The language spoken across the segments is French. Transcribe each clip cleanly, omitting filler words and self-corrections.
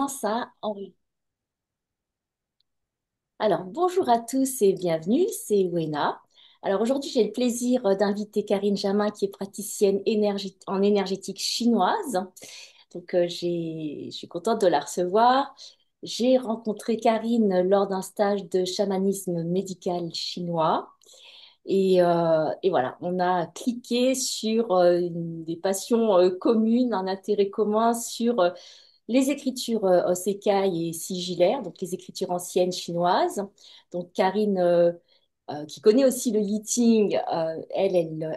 Ça Alors, bonjour à tous et bienvenue, c'est Wena. Alors aujourd'hui, j'ai le plaisir d'inviter Karine Jamin, qui est praticienne en énergétique chinoise. Je suis contente de la recevoir. J'ai rencontré Karine lors d'un stage de chamanisme médical chinois. Et voilà, on a cliqué sur des passions communes, un intérêt commun sur les écritures Ossekai et sigillaires, donc les écritures anciennes chinoises. Donc Karine, qui connaît aussi le Yi Ting, elle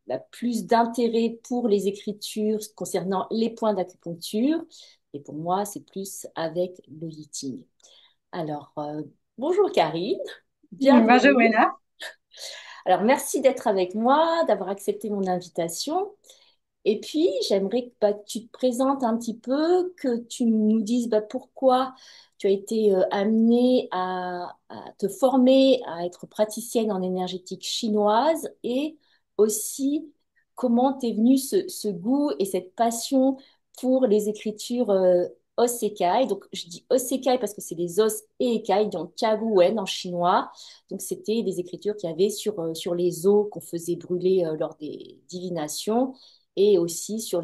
a plus d'intérêt pour les écritures concernant les points d'acupuncture. Et pour moi, c'est plus avec le Yi Ting. Alors, bonjour Karine, Bonjour, bienvenue. Wena. Alors, merci d'être avec moi, d'avoir accepté mon invitation. Et puis, j'aimerais que tu te présentes un petit peu, que tu nous dises pourquoi tu as été amenée à te former, à être praticienne en énergétique chinoise et aussi comment t'es venu ce goût et cette passion pour les écritures Ossekai. Donc, je dis Ossekai parce que c'est les os et Ekai, donc Wen en chinois. Donc, c'était des écritures qu'il y avait sur les os qu'on faisait brûler lors des divinations et aussi sur,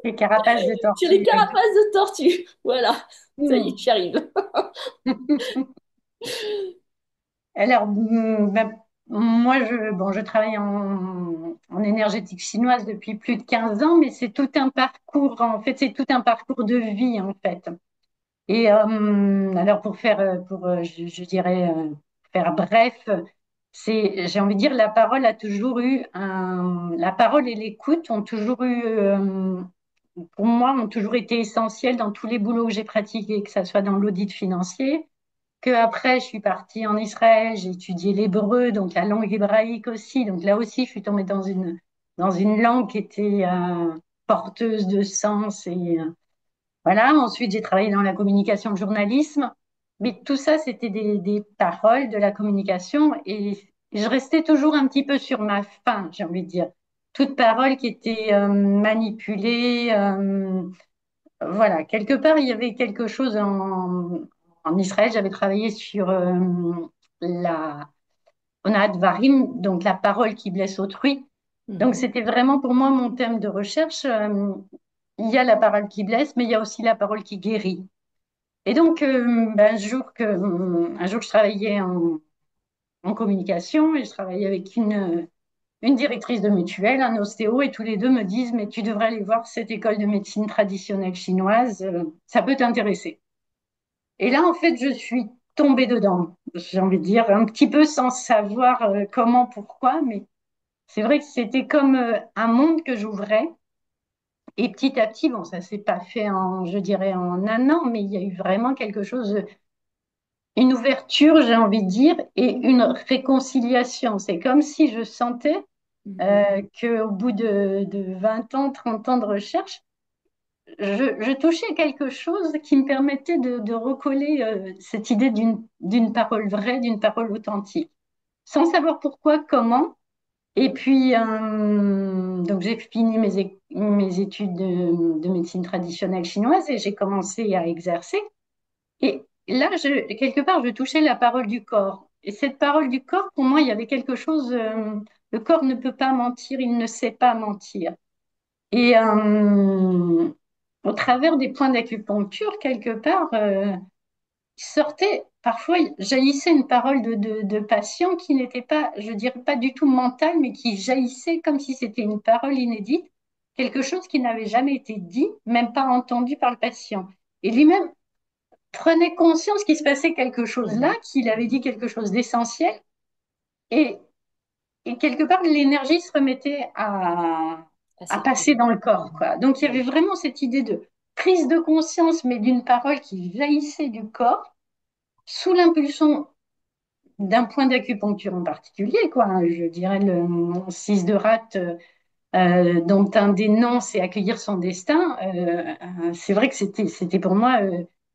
Les carapaces de sur les tortue. carapaces de tortue. Voilà, ça y est, Hmm. j'y arrive. Alors, moi, je travaille en énergétique chinoise depuis plus de 15 ans, mais c'est tout un parcours, en fait, c'est tout un parcours de vie, en fait. Et alors, je dirais, faire bref, j'ai envie de dire, la parole a toujours eu la parole et l'écoute ont toujours eu, pour moi, ont toujours été essentiels dans tous les boulots que j'ai pratiqués, que ce soit dans l'audit financier, que après, je suis partie en Israël, j'ai étudié l'hébreu, donc la langue hébraïque aussi. Donc là aussi, je suis tombée dans une langue qui était porteuse de sens et voilà. Ensuite, j'ai travaillé dans la communication, le journalisme. Mais tout ça, c'était des paroles, de la communication. Et je restais toujours un petit peu sur ma faim, j'ai envie de dire. Toute parole qui était manipulée. Voilà, quelque part, il y avait quelque chose en Israël. J'avais travaillé sur la Onat Varim, donc la parole qui blesse autrui. Donc, Mhm. c'était vraiment pour moi mon thème de recherche. Il y a la parole qui blesse, mais il y a aussi la parole qui guérit. Et donc, un jour, je travaillais en communication et je travaillais avec une directrice de mutuelle, un ostéo, et tous les deux me disent, mais tu devrais aller voir cette école de médecine traditionnelle chinoise, ça peut t'intéresser. Et là, en fait, je suis tombée dedans, j'ai envie de dire, un petit peu sans savoir comment, pourquoi, mais c'est vrai que c'était comme un monde que j'ouvrais. Et petit à petit, bon, ça s'est pas fait je dirais, en un an, mais il y a eu vraiment quelque chose, une ouverture, j'ai envie de dire, et une réconciliation. C'est comme si je sentais Mhm. qu'au bout de 20 ans, 30 ans de recherche, je touchais quelque chose qui me permettait de recoller cette idée d'une parole vraie, d'une parole authentique, sans savoir pourquoi, comment. Et puis, donc j'ai fini mes études de médecine traditionnelle chinoise et j'ai commencé à exercer. Et là, quelque part, je touchais la parole du corps. Et cette parole du corps, pour moi, il y avait quelque chose. Le corps ne peut pas mentir, il ne sait pas mentir. Et au travers des points d'acupuncture, quelque part, sortait, parfois jaillissait une parole de patient qui n'était pas, je dirais pas du tout mentale, mais qui jaillissait comme si c'était une parole inédite, quelque chose qui n'avait jamais été dit, même pas entendu par le patient. Et lui-même prenait conscience qu'il se passait quelque chose là, Mhm. qu'il avait dit quelque chose d'essentiel, et, et quelque part l'énergie se remettait À à passer circuler. dans le corps, Mhm. quoi. Donc il y avait Oui. vraiment cette idée de prise de conscience, mais d'une parole qui jaillissait du corps, sous l'impulsion d'un point d'acupuncture en particulier, quoi. Je dirais le 6 de rate, dont un des noms, c'est accueillir son destin. C'est vrai que c'était pour moi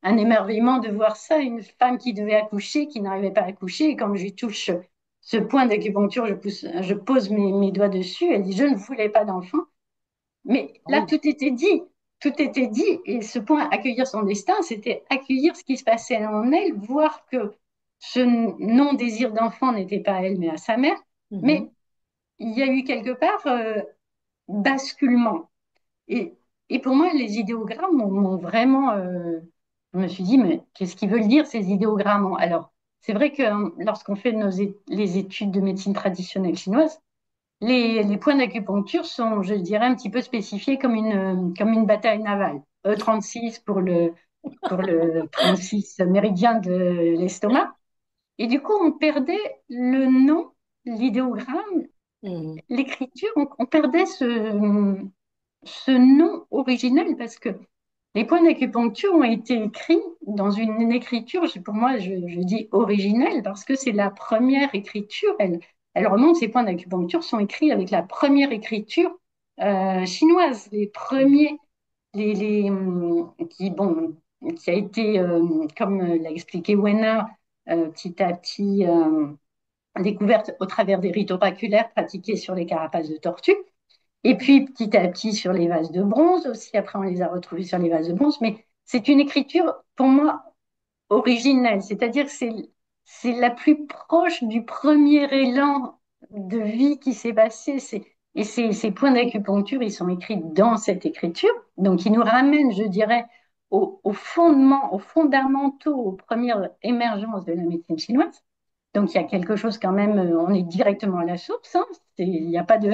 un émerveillement de voir ça, une femme qui devait accoucher, qui n'arrivait pas à accoucher, et quand je lui touche ce point d'acupuncture, je pose mes doigts dessus, elle dit, je ne voulais pas d'enfant. Mais Ah là, oui. tout était dit. tout était dit. Et ce point, accueillir son destin, c'était accueillir ce qui se passait en elle, voir que ce non-désir d'enfant n'était pas à elle, mais à sa mère. Mais Mhm. il y a eu quelque part basculement. Et, et pour moi, les idéogrammes m'ont vraiment. Je me suis dit, mais qu'est-ce qu'ils veulent dire ces idéogrammes? Alors, c'est vrai que lorsqu'on fait les études de médecine traditionnelle chinoise, les points d'acupuncture sont, je dirais, un petit peu spécifiés comme une bataille navale. E36 pour le 36 méridien de l'estomac. Et du coup, on perdait le nom, l'idéogramme, Mhm. l'écriture, on perdait ce nom originel parce que les points d'acupuncture ont été écrits dans une écriture, pour moi, je dis originelle parce que c'est la première écriture. Elle remonte, ces points d'acupuncture sont écrits avec la première écriture chinoise, les premiers, bon, qui a été, comme l'a expliqué Wenner, petit à petit découverte au travers des rites oraculaires pratiqués sur les carapaces de tortue. Et puis petit à petit sur les vases de bronze aussi. Après, on les a retrouvés sur les vases de bronze. Mais c'est une écriture, pour moi, originelle. C'est-à-dire que c'est la plus proche du premier élan de vie qui s'est passé. Et ces points d'acupuncture, ils sont écrits dans cette écriture. Donc, ils nous ramènent, je dirais, au fondement, aux fondamentaux, aux premières émergences de la médecine chinoise. Donc, il y a quelque chose quand même, on est directement à la source, hein. Il n'y a pas de.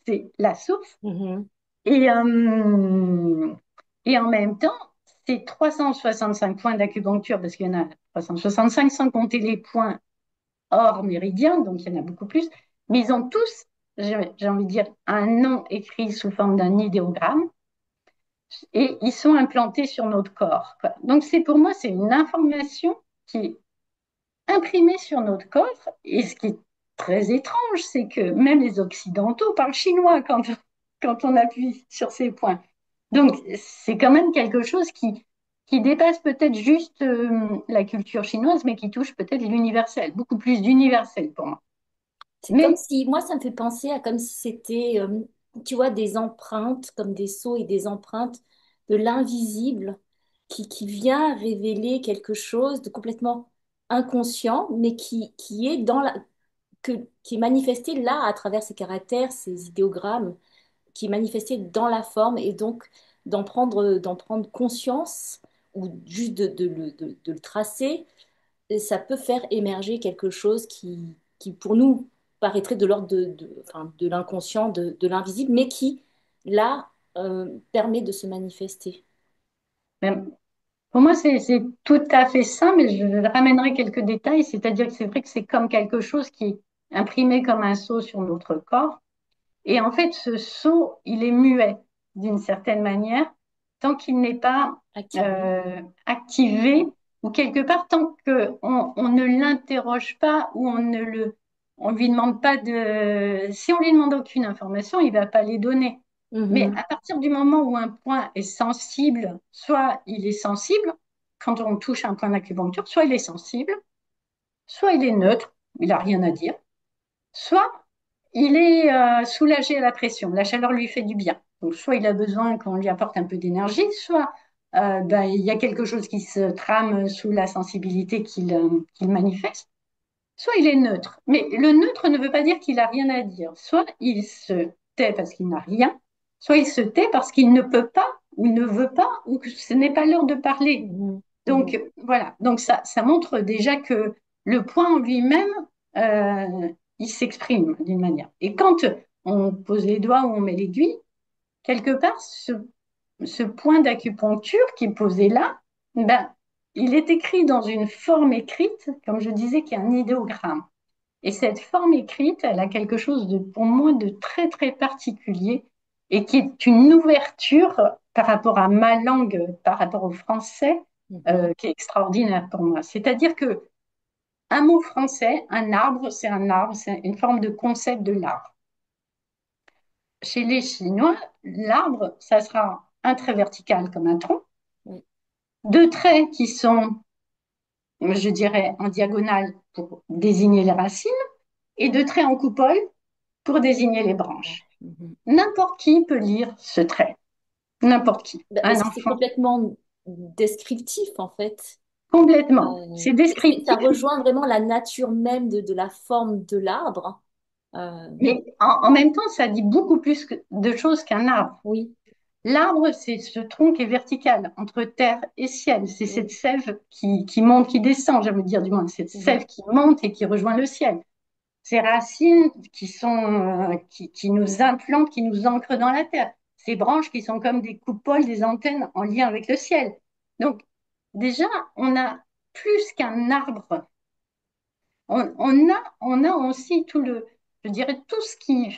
C'est la source. Mhm. Et, euh, et en même temps, ces 365 points d'acupuncture, parce qu'il y en a 365 sans compter les points hors méridien, donc il y en a beaucoup plus, mais ils ont tous, j'ai envie de dire, un nom écrit sous forme d'un idéogramme et ils sont implantés sur notre corps, quoi. Donc, c'est pour moi, c'est une information qui est imprimé sur notre corps. Et ce qui est très étrange, c'est que même les Occidentaux parlent chinois quand on appuie sur ces points. Donc, c'est quand même quelque chose qui dépasse peut-être juste la culture chinoise, mais qui touche peut-être l'universel, beaucoup plus d'universel pour moi. C'est comme Mais si, moi, ça me fait penser à comme si c'était, tu vois, des empreintes, comme des sceaux et des empreintes de l'invisible qui vient révéler quelque chose de complètement inconscient, mais qui est qui est manifesté là à travers ces caractères, ces idéogrammes, qui est manifesté dans la forme et donc d'en prendre conscience ou juste de le tracer et ça peut faire émerger quelque chose qui pour nous, paraîtrait de l'ordre enfin, de l'inconscient, l'invisible, mais qui, là, permet de se manifester. même, pour moi, c'est tout à fait ça, mais je ramènerai quelques détails, c'est-à-dire que c'est vrai que c'est comme quelque chose qui est imprimé comme un sceau sur notre corps. Et en fait, ce sceau, il est muet d'une certaine manière, tant qu'il n'est pas Activé. activé, ou quelque part, tant on ne l'interroge pas, ou on lui demande pas de. Si on lui demande aucune information, il va pas les donner. Mais Mhm. à partir du moment où un point est sensible, soit il est sensible, quand on touche un point d'acupuncture, soit il est sensible, soit il est neutre, il n'a rien à dire, soit il est soulagé à la pression. La chaleur lui fait du bien. Donc, soit il a besoin qu'on lui apporte un peu d'énergie, soit ben, il y a quelque chose qui se trame sous la sensibilité qu'il manifeste, soit il est neutre. Mais le neutre ne veut pas dire qu'il n'a rien à dire. Soit il se tait parce qu'il n'a rien, soit il se tait parce qu'il ne peut pas ou ne veut pas ou que ce n'est pas l'heure de parler. Mhm. Donc Mhm. voilà, donc ça montre déjà que le point en lui-même, euh, il s'exprime d'une manière. Et quand on pose les doigts ou on met l'aiguille, quelque part, ce point d'acupuncture qui est posé là, ben, il est écrit dans une forme écrite, comme je disais, qui est un idéogramme. Et cette forme écrite, elle a quelque chose de, pour moi, de très, très particulier et qui est une ouverture par rapport à ma langue, par rapport au français, Mhm. qui est extraordinaire pour moi. C'est-à-dire que un mot français, un arbre, c'est une forme de concept de l'arbre. Chez les Chinois, l'arbre, ça sera un trait vertical comme un tronc, Oui. deux traits qui sont, je dirais, en diagonale pour désigner les racines, et deux traits en coupole pour désigner les branches. Mhm. N'importe qui peut lire ce trait. n'importe qui, un Parce que c'est enfant, complètement descriptif, en fait. complètement. C'est Ça descriptif, rejoint vraiment la nature même de la forme de l'arbre. Euh, mais en même temps, ça dit beaucoup plus de choses qu'un arbre. oui, L'arbre, c'est ce tronc qui est vertical entre terre et ciel. C'est cette oui, sève qui monte, qui descend, j'aime dire du moins, cette mhm, sève qui monte et qui rejoint le ciel. Ces racines qui nous implantent, qui nous ancrent dans la terre. Ces branches qui sont comme des coupoles, des antennes en lien avec le ciel. Donc, déjà, on a plus qu'un arbre. On a aussi je dirais, tout ce qui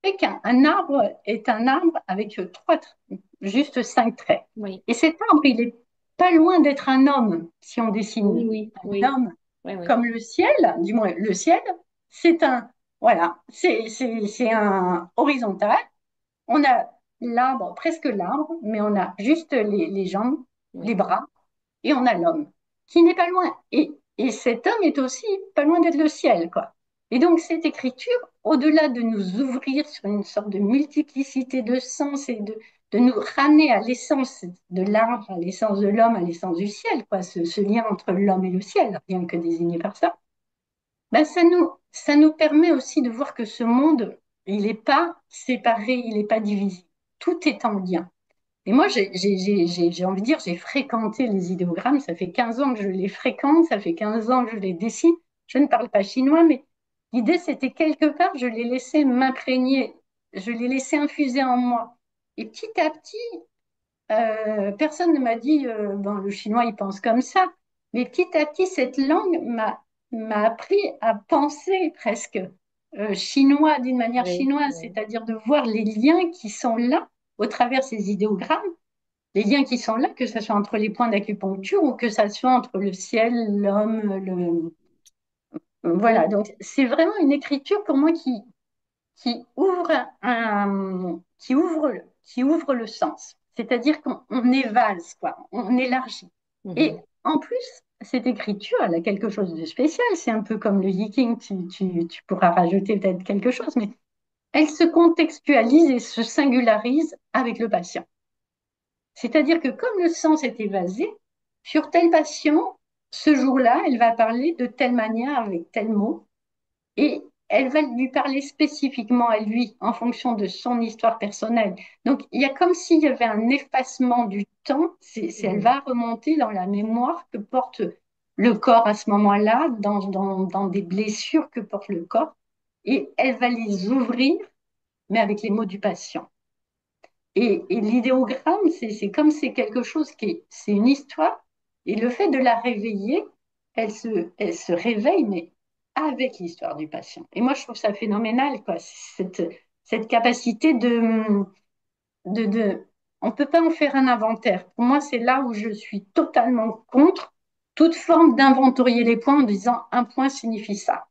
fait qu'un arbre est un arbre avec juste 5 traits. oui, Et cet arbre, il est pas loin d'être un homme, si on oui, dessine oui, un oui, homme oui, oui, comme le ciel, du moins le ciel, c'est voilà, c'est un horizontal. On a l'arbre, presque l'arbre, mais on a juste les jambes, les oui, bras, et on a l'homme, qui n'est pas loin. Et cet homme est aussi pas loin d'être le ciel, quoi. Et donc, cette écriture, au-delà de nous ouvrir sur une sorte de multiplicité de sens et de nous ramener à l'essence de l'arbre, à l'essence de l'homme, à l'essence du ciel, quoi, ce lien entre l'homme et le ciel, rien que désigné par ça, ben ça nous permet aussi de voir que ce monde, il n'est pas séparé, il n'est pas divisé. Tout est en lien. Et moi, j'ai envie de dire, j'ai fréquenté les idéogrammes. Ça fait 15 ans que je les fréquente, ça fait 15 ans que je les dessine. Je ne parle pas chinois, mais l'idée, c'était quelque part, je les laissais m'imprégner, je les laissais infuser en moi. Et petit à petit, personne ne m'a dit, bon, le chinois, il pense comme ça. Mais petit à petit, cette langue m'a appris à penser presque chinois d'une manière oui, chinoise, oui, c'est-à-dire de voir les liens qui sont là au travers ces idéogrammes, les liens qui sont là, que ce soit entre les points d'acupuncture ou que ce soit entre le ciel, l'homme, voilà. oui, Donc, c'est vraiment une écriture pour moi qui ouvre qui ouvre le sens. C'est-à-dire qu'on évase, quoi, on élargit. Et mhm, en plus, cette écriture, elle a quelque chose de spécial. C'est un peu comme le yiking, tu pourras rajouter peut-être quelque chose, mais elle se contextualise et se singularise avec le patient. C'est-à-dire que comme le sens est évasé, sur tel patient, ce jour-là, elle va parler de telle manière avec tel mot et elle va lui parler spécifiquement à lui en fonction de son histoire personnelle. Donc, il y a comme s'il y avait un effacement du temps. Elle mhm, va remonter dans la mémoire que porte le corps à ce moment-là, dans des blessures que porte le corps, et elle va les ouvrir, mais avec les mots du patient. Et l'idéogramme, comme c'est quelque chose c'est une histoire, et le fait de la réveiller, elle se réveille, mais avec l'histoire du patient. Et moi, je trouve ça phénoménal, quoi, cette capacité on ne peut pas en faire un inventaire. Pour moi, c'est là où je suis totalement contre toute forme d'inventorier les points en disant un point signifie ça.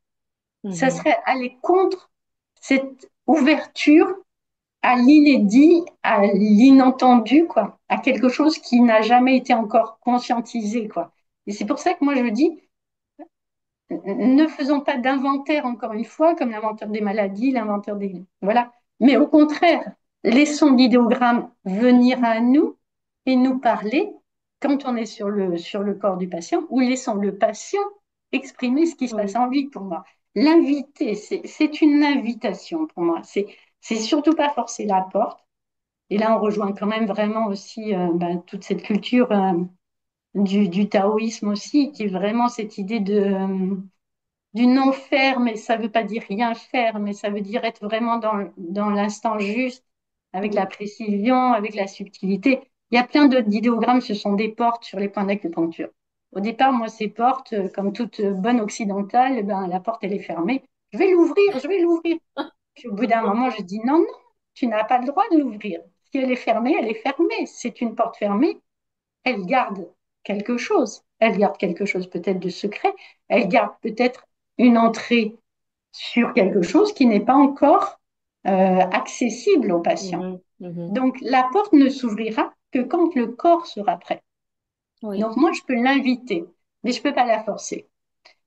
Ça mhm, serait aller contre cette ouverture à l'inédit, à l'inentendu, quoi, à quelque chose qui n'a jamais été encore conscientisé, quoi. Et c'est pour ça que moi je dis, ne faisons pas d'inventaire, encore une fois, comme l'inventaire des maladies, l'inventaire des... Voilà. Mais au contraire, laissons l'idéogramme venir à nous et nous parler quand on est sur le corps du patient, ou laissons le patient exprimer ce qui se passe oui, en lui, pour moi. L'inviter, c'est une invitation pour moi. C'est surtout pas forcer la porte. Et là, on rejoint quand même vraiment aussi ben, toute cette culture du taoïsme aussi, qui est vraiment cette idée du non-faire, mais ça ne veut pas dire rien faire, mais ça veut dire être vraiment dans l'instant juste, avec la oui, précision, avec la subtilité. Il y a plein d'idéogrammes, ce sont des portes sur les points d'acupuncture. Au départ, moi, ces portes, comme toute bonne occidentale, ben, la porte, elle est fermée. Je vais l'ouvrir, je vais l'ouvrir. Puis au bout d'un moment, je dis non, non, tu n'as pas le droit de l'ouvrir. Si elle est fermée, elle est fermée. C'est une porte fermée, elle garde quelque chose. Elle garde quelque chose peut-être de secret. Elle garde peut-être une entrée sur quelque chose qui n'est pas encore accessible au patient. mhm, mhm, Donc la porte ne s'ouvrira que quand le corps sera prêt. oui, Donc moi, je peux l'inviter, mais je ne peux pas la forcer.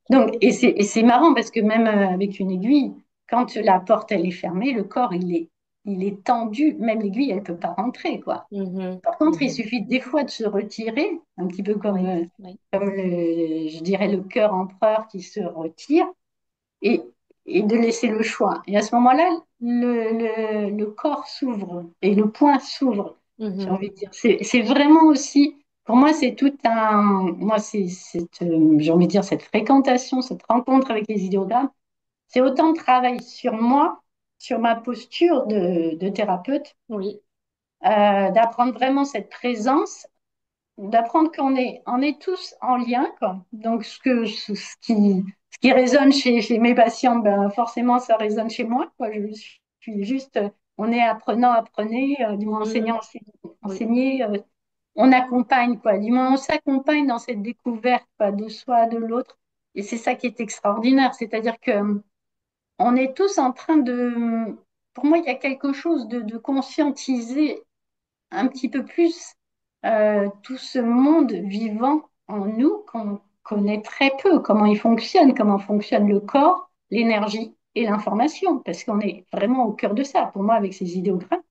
Donc, et c'est marrant parce que même avec une aiguille, quand la porte elle est fermée, le corps il est tendu, même l'aiguille, elle peut pas rentrer, quoi. Mhm, Par contre, il mhm. suffit des fois de se retirer, un petit peu comme, Oui, oui. je dirais, le cœur empereur qui se retire, et, et de laisser le choix. Et à ce moment-là, le corps s'ouvre et le poing s'ouvre, j'ai Mhm, envie de dire. C'est vraiment aussi, pour moi, c'est tout un, moi, j'ai envie de dire, cette fréquentation, cette rencontre avec les idéogrammes, c'est autant de travail sur moi, sur ma posture de thérapeute, oui. d'apprendre vraiment cette présence, d'apprendre on est tous en lien, quoi. Donc, ce qui résonne chez mes patients, ben, forcément, ça résonne chez moi, quoi. Je suis juste, on est apprenant, apprenez, du moins enseignant, Mhm, oui. enseigner, on accompagne, quoi. Du moins, on s'accompagne dans cette découverte, quoi, de soi, de l'autre. Et c'est ça qui est extraordinaire. C'est-à-dire que on est tous en train pour moi, il y a quelque chose de conscientiser un petit peu plus tout ce monde vivant en nous qu'on connaît très peu, comment fonctionne le corps, l'énergie et l'information, parce qu'on est vraiment au cœur de ça. Pour moi, avec ces idéogrammes,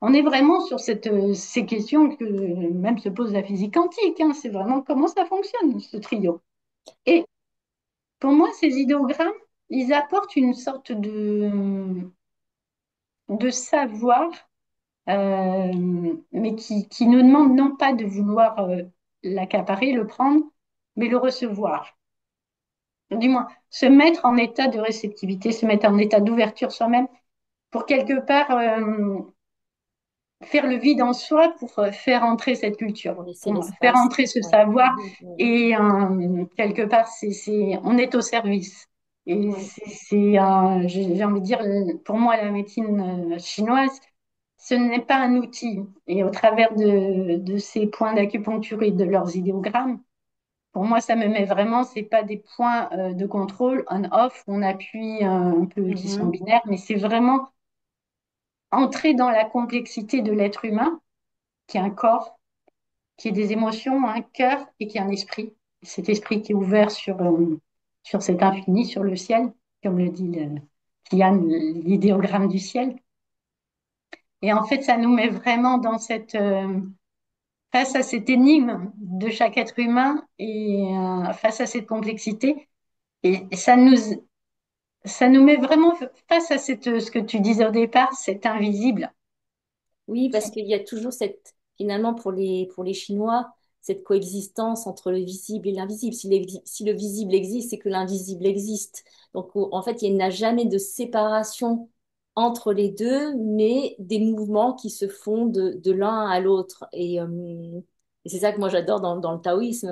on est vraiment sur ces questions que même se pose la physique quantique, hein. C'est vraiment comment ça fonctionne, ce trio. Et pour moi, ces idéogrammes, ils apportent une sorte de savoir, mais qui nous demande non pas de vouloir l'accaparer, le prendre, mais le recevoir. Du moins, se mettre en état de réceptivité, se mettre en état d'ouverture soi-même pour quelque part faire le vide en soi pour faire entrer cette culture, Pour laisser pour moi, faire l'espace. entrer ce Oui. savoir Mhm, oui. et quelque part, on est au service. Et Oui. j'ai envie de dire, pour moi, la médecine chinoise, ce n'est pas un outil. Et au travers de ces points d'acupuncture et de leurs idéogrammes, pour moi, ça me met vraiment, c'est pas des points de contrôle on-off, on appuie un peu qui sont Mhm, binaires, mais c'est vraiment entrer dans la complexité de l'être humain, qui est un corps, qui est des émotions, un cœur et qui est un esprit. Cet esprit qui est ouvert sur cet infini, sur le ciel, comme le dit Kian, l'idéogramme du ciel. Et en fait, ça nous met vraiment dans face à cette énigme de chaque être humain et face à cette complexité. Et ça nous met vraiment face à ce que tu disais au départ, cet invisible. oui, parce qu'il y a toujours finalement pour les Chinois, cette coexistence entre le visible et l'invisible. Si le visible existe, c'est que l'invisible existe. Donc, en fait, il n'y a jamais de séparation entre les deux, mais des mouvements qui se font de l'un à l'autre. Et c'est ça que moi j'adore dans le taoïsme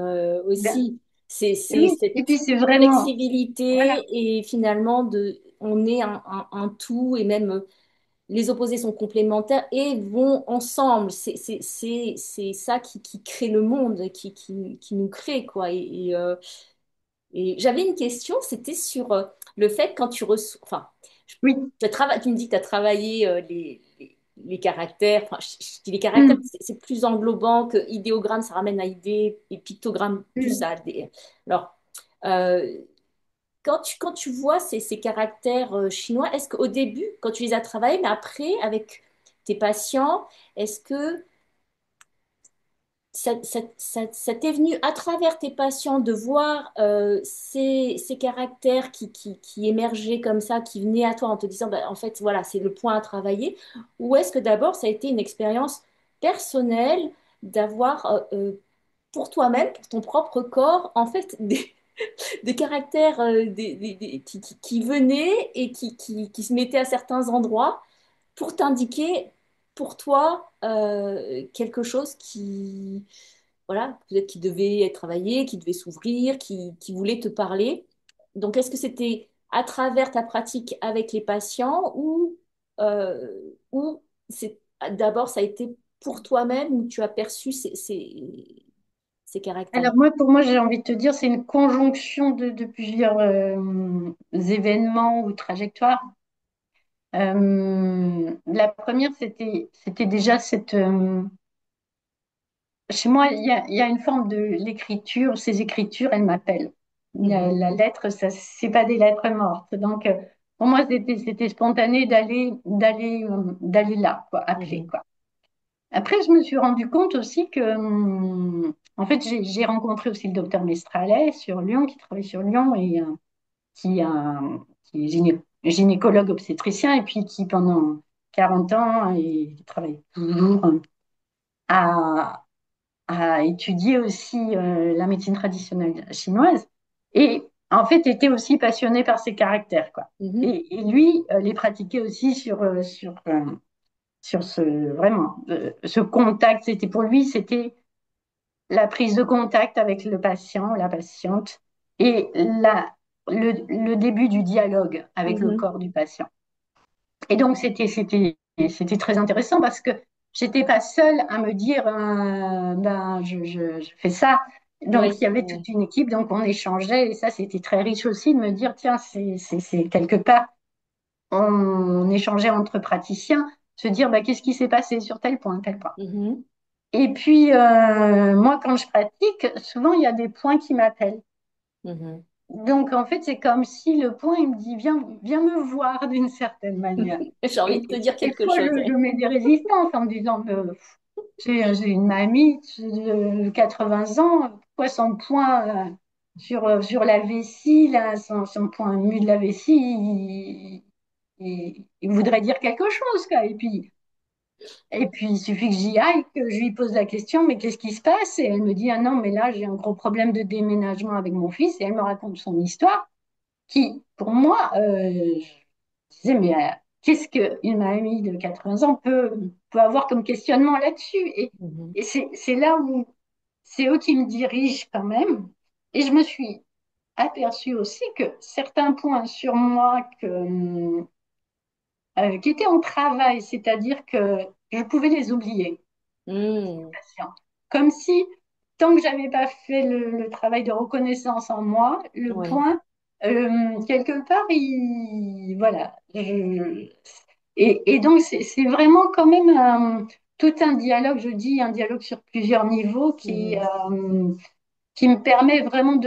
Ben, aussi. C'est oui, et cette puis c'est vraiment, voilà, flexibilité et finalement on est un tout et même les opposés sont complémentaires et vont ensemble. C'est ça qui crée le monde, qui nous crée, quoi. Et j'avais une question, c'était sur le fait quand tu reçois... Enfin, oui. tu me dis que tu as travaillé les caractères. Enfin, je dis les caractères, Mm, c'est plus englobant que idéogramme, ça ramène à idée, et pictogramme plus mm. à des... Alors, euh, quand tu vois ces caractères chinois, est-ce qu'au début, quand tu les as travaillés, mais après, avec tes patients, est-ce que ça t'est venu à travers tes patients de voir ces caractères qui émergeaient comme ça, qui venaient à toi en te disant, bah, en fait, voilà, c'est le point à travailler, ou est-ce que d'abord, ça a été une expérience personnelle d'avoir pour toi-même, pour ton propre corps, en fait, des caractères qui venaient et qui se mettaient à certains endroits pour t'indiquer pour toi quelque chose voilà, peut-être qui devait être travaillé, qui devait s'ouvrir, qui voulait te parler. Donc, est-ce que c'était à travers ta pratique avec les patients ou d'abord ça a été pour toi-même où tu as perçu ces caractères? Alors pour moi, j'ai envie de te dire, c'est une conjonction de plusieurs événements ou trajectoires. La première, c'était déjà chez moi, il y a une forme de l'écriture. Ces écritures, elles m'appellent. La Mhm. lettre, ça, c'est pas des lettres mortes. Donc, Pour moi, c'était spontané d'aller là, quoi, appeler, Mhm. quoi. Après, je me suis rendu compte aussi que, en fait, j'ai rencontré aussi le docteur Mestralet sur Lyon, qui travaille sur Lyon et qui, qui est gynécologue obstétricien et puis qui, pendant 40 ans, et travaille toujours, à, à étudier aussi la médecine traditionnelle chinoise et, en fait, était aussi passionné par ses caractères, quoi. Mhm. Et lui, les pratiquait aussi sur vraiment, ce contact. C'était pour lui, c'était la prise de contact avec le patient, la patiente, et le début du dialogue avec le Mhm. corps du patient. Et donc, c'était très intéressant parce que j'étais pas seule à me dire, ben, je fais ça. Donc, il Ouais, y avait ouais. toute une équipe, donc on échangeait, et ça, c'était très riche aussi de me dire, tiens, c'est quelque part, on échangeait entre praticiens, se dire, bah, qu'est-ce qui s'est passé sur tel point, tel point. Mhm. Et puis, moi, quand je pratique, souvent, il y a des points qui m'appellent. Mhm. Donc, en fait, c'est comme si le point, il me dit, viens me voir d'une certaine manière. J'ai envie Et, de te dire des quelque fois, chose. je Ouais. mets des résistances en me disant, j'ai une mamie de 80 ans, pourquoi son point sur la vessie, là, son point mu de la vessie, il voudrait dire quelque chose, quoi. Et puis, il suffit que j'y aille, que je lui pose la question, mais qu'est-ce qui se passe? Et elle me dit, ah non, mais là, j'ai un gros problème de déménagement avec mon fils. Et elle me raconte son histoire, qui, pour moi, je disais, mais qu'est-ce qu'une mamie de 80 ans peut avoir comme questionnement là-dessus? Mhm. Et c'est là où c'est eux qui me dirigent quand même. Et je me suis aperçue aussi que certains points sur moi qui étaient en travail, c'est-à-dire que je pouvais les oublier. Mhm. Patient. Comme si, tant que j'avais pas fait le travail de reconnaissance en moi, le Ouais. point, quelque part, voilà. Et donc, c'est vraiment quand même tout un dialogue, je dis, un dialogue sur plusieurs niveaux Mhm. qui me permet vraiment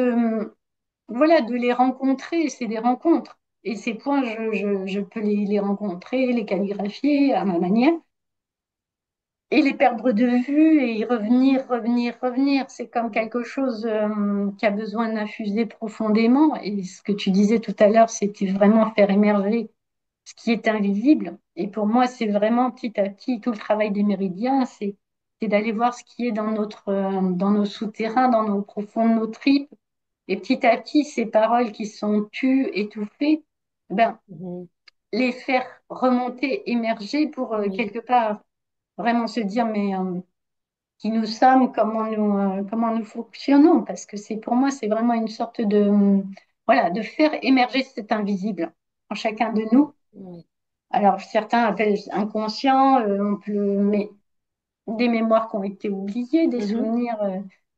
voilà, de les rencontrer. C'est des rencontres. Et ces points, je peux les rencontrer, les calligraphier à ma manière et les perdre de vue et y revenir, revenir, revenir. C'est comme quelque chose qui a besoin d'infuser profondément. Et ce que tu disais tout à l'heure, c'était vraiment faire émerger ce qui est invisible. Et pour moi, c'est vraiment petit à petit tout le travail des méridiens, c'est d'aller voir ce qui est dans nos souterrains, dans nos profonds de nos tripes. Et petit à petit, ces paroles qui sont tues, étouffées, ben, Mhm. les faire remonter, émerger pour Oui. quelque part vraiment se dire, mais qui nous sommes, comment nous fonctionnons, parce que c'est pour moi, c'est vraiment une sorte voilà, de faire émerger cet invisible en chacun de nous. Oui. Alors, certains appellent inconscient, mais des mémoires qui ont été oubliées, des Mhm. souvenirs.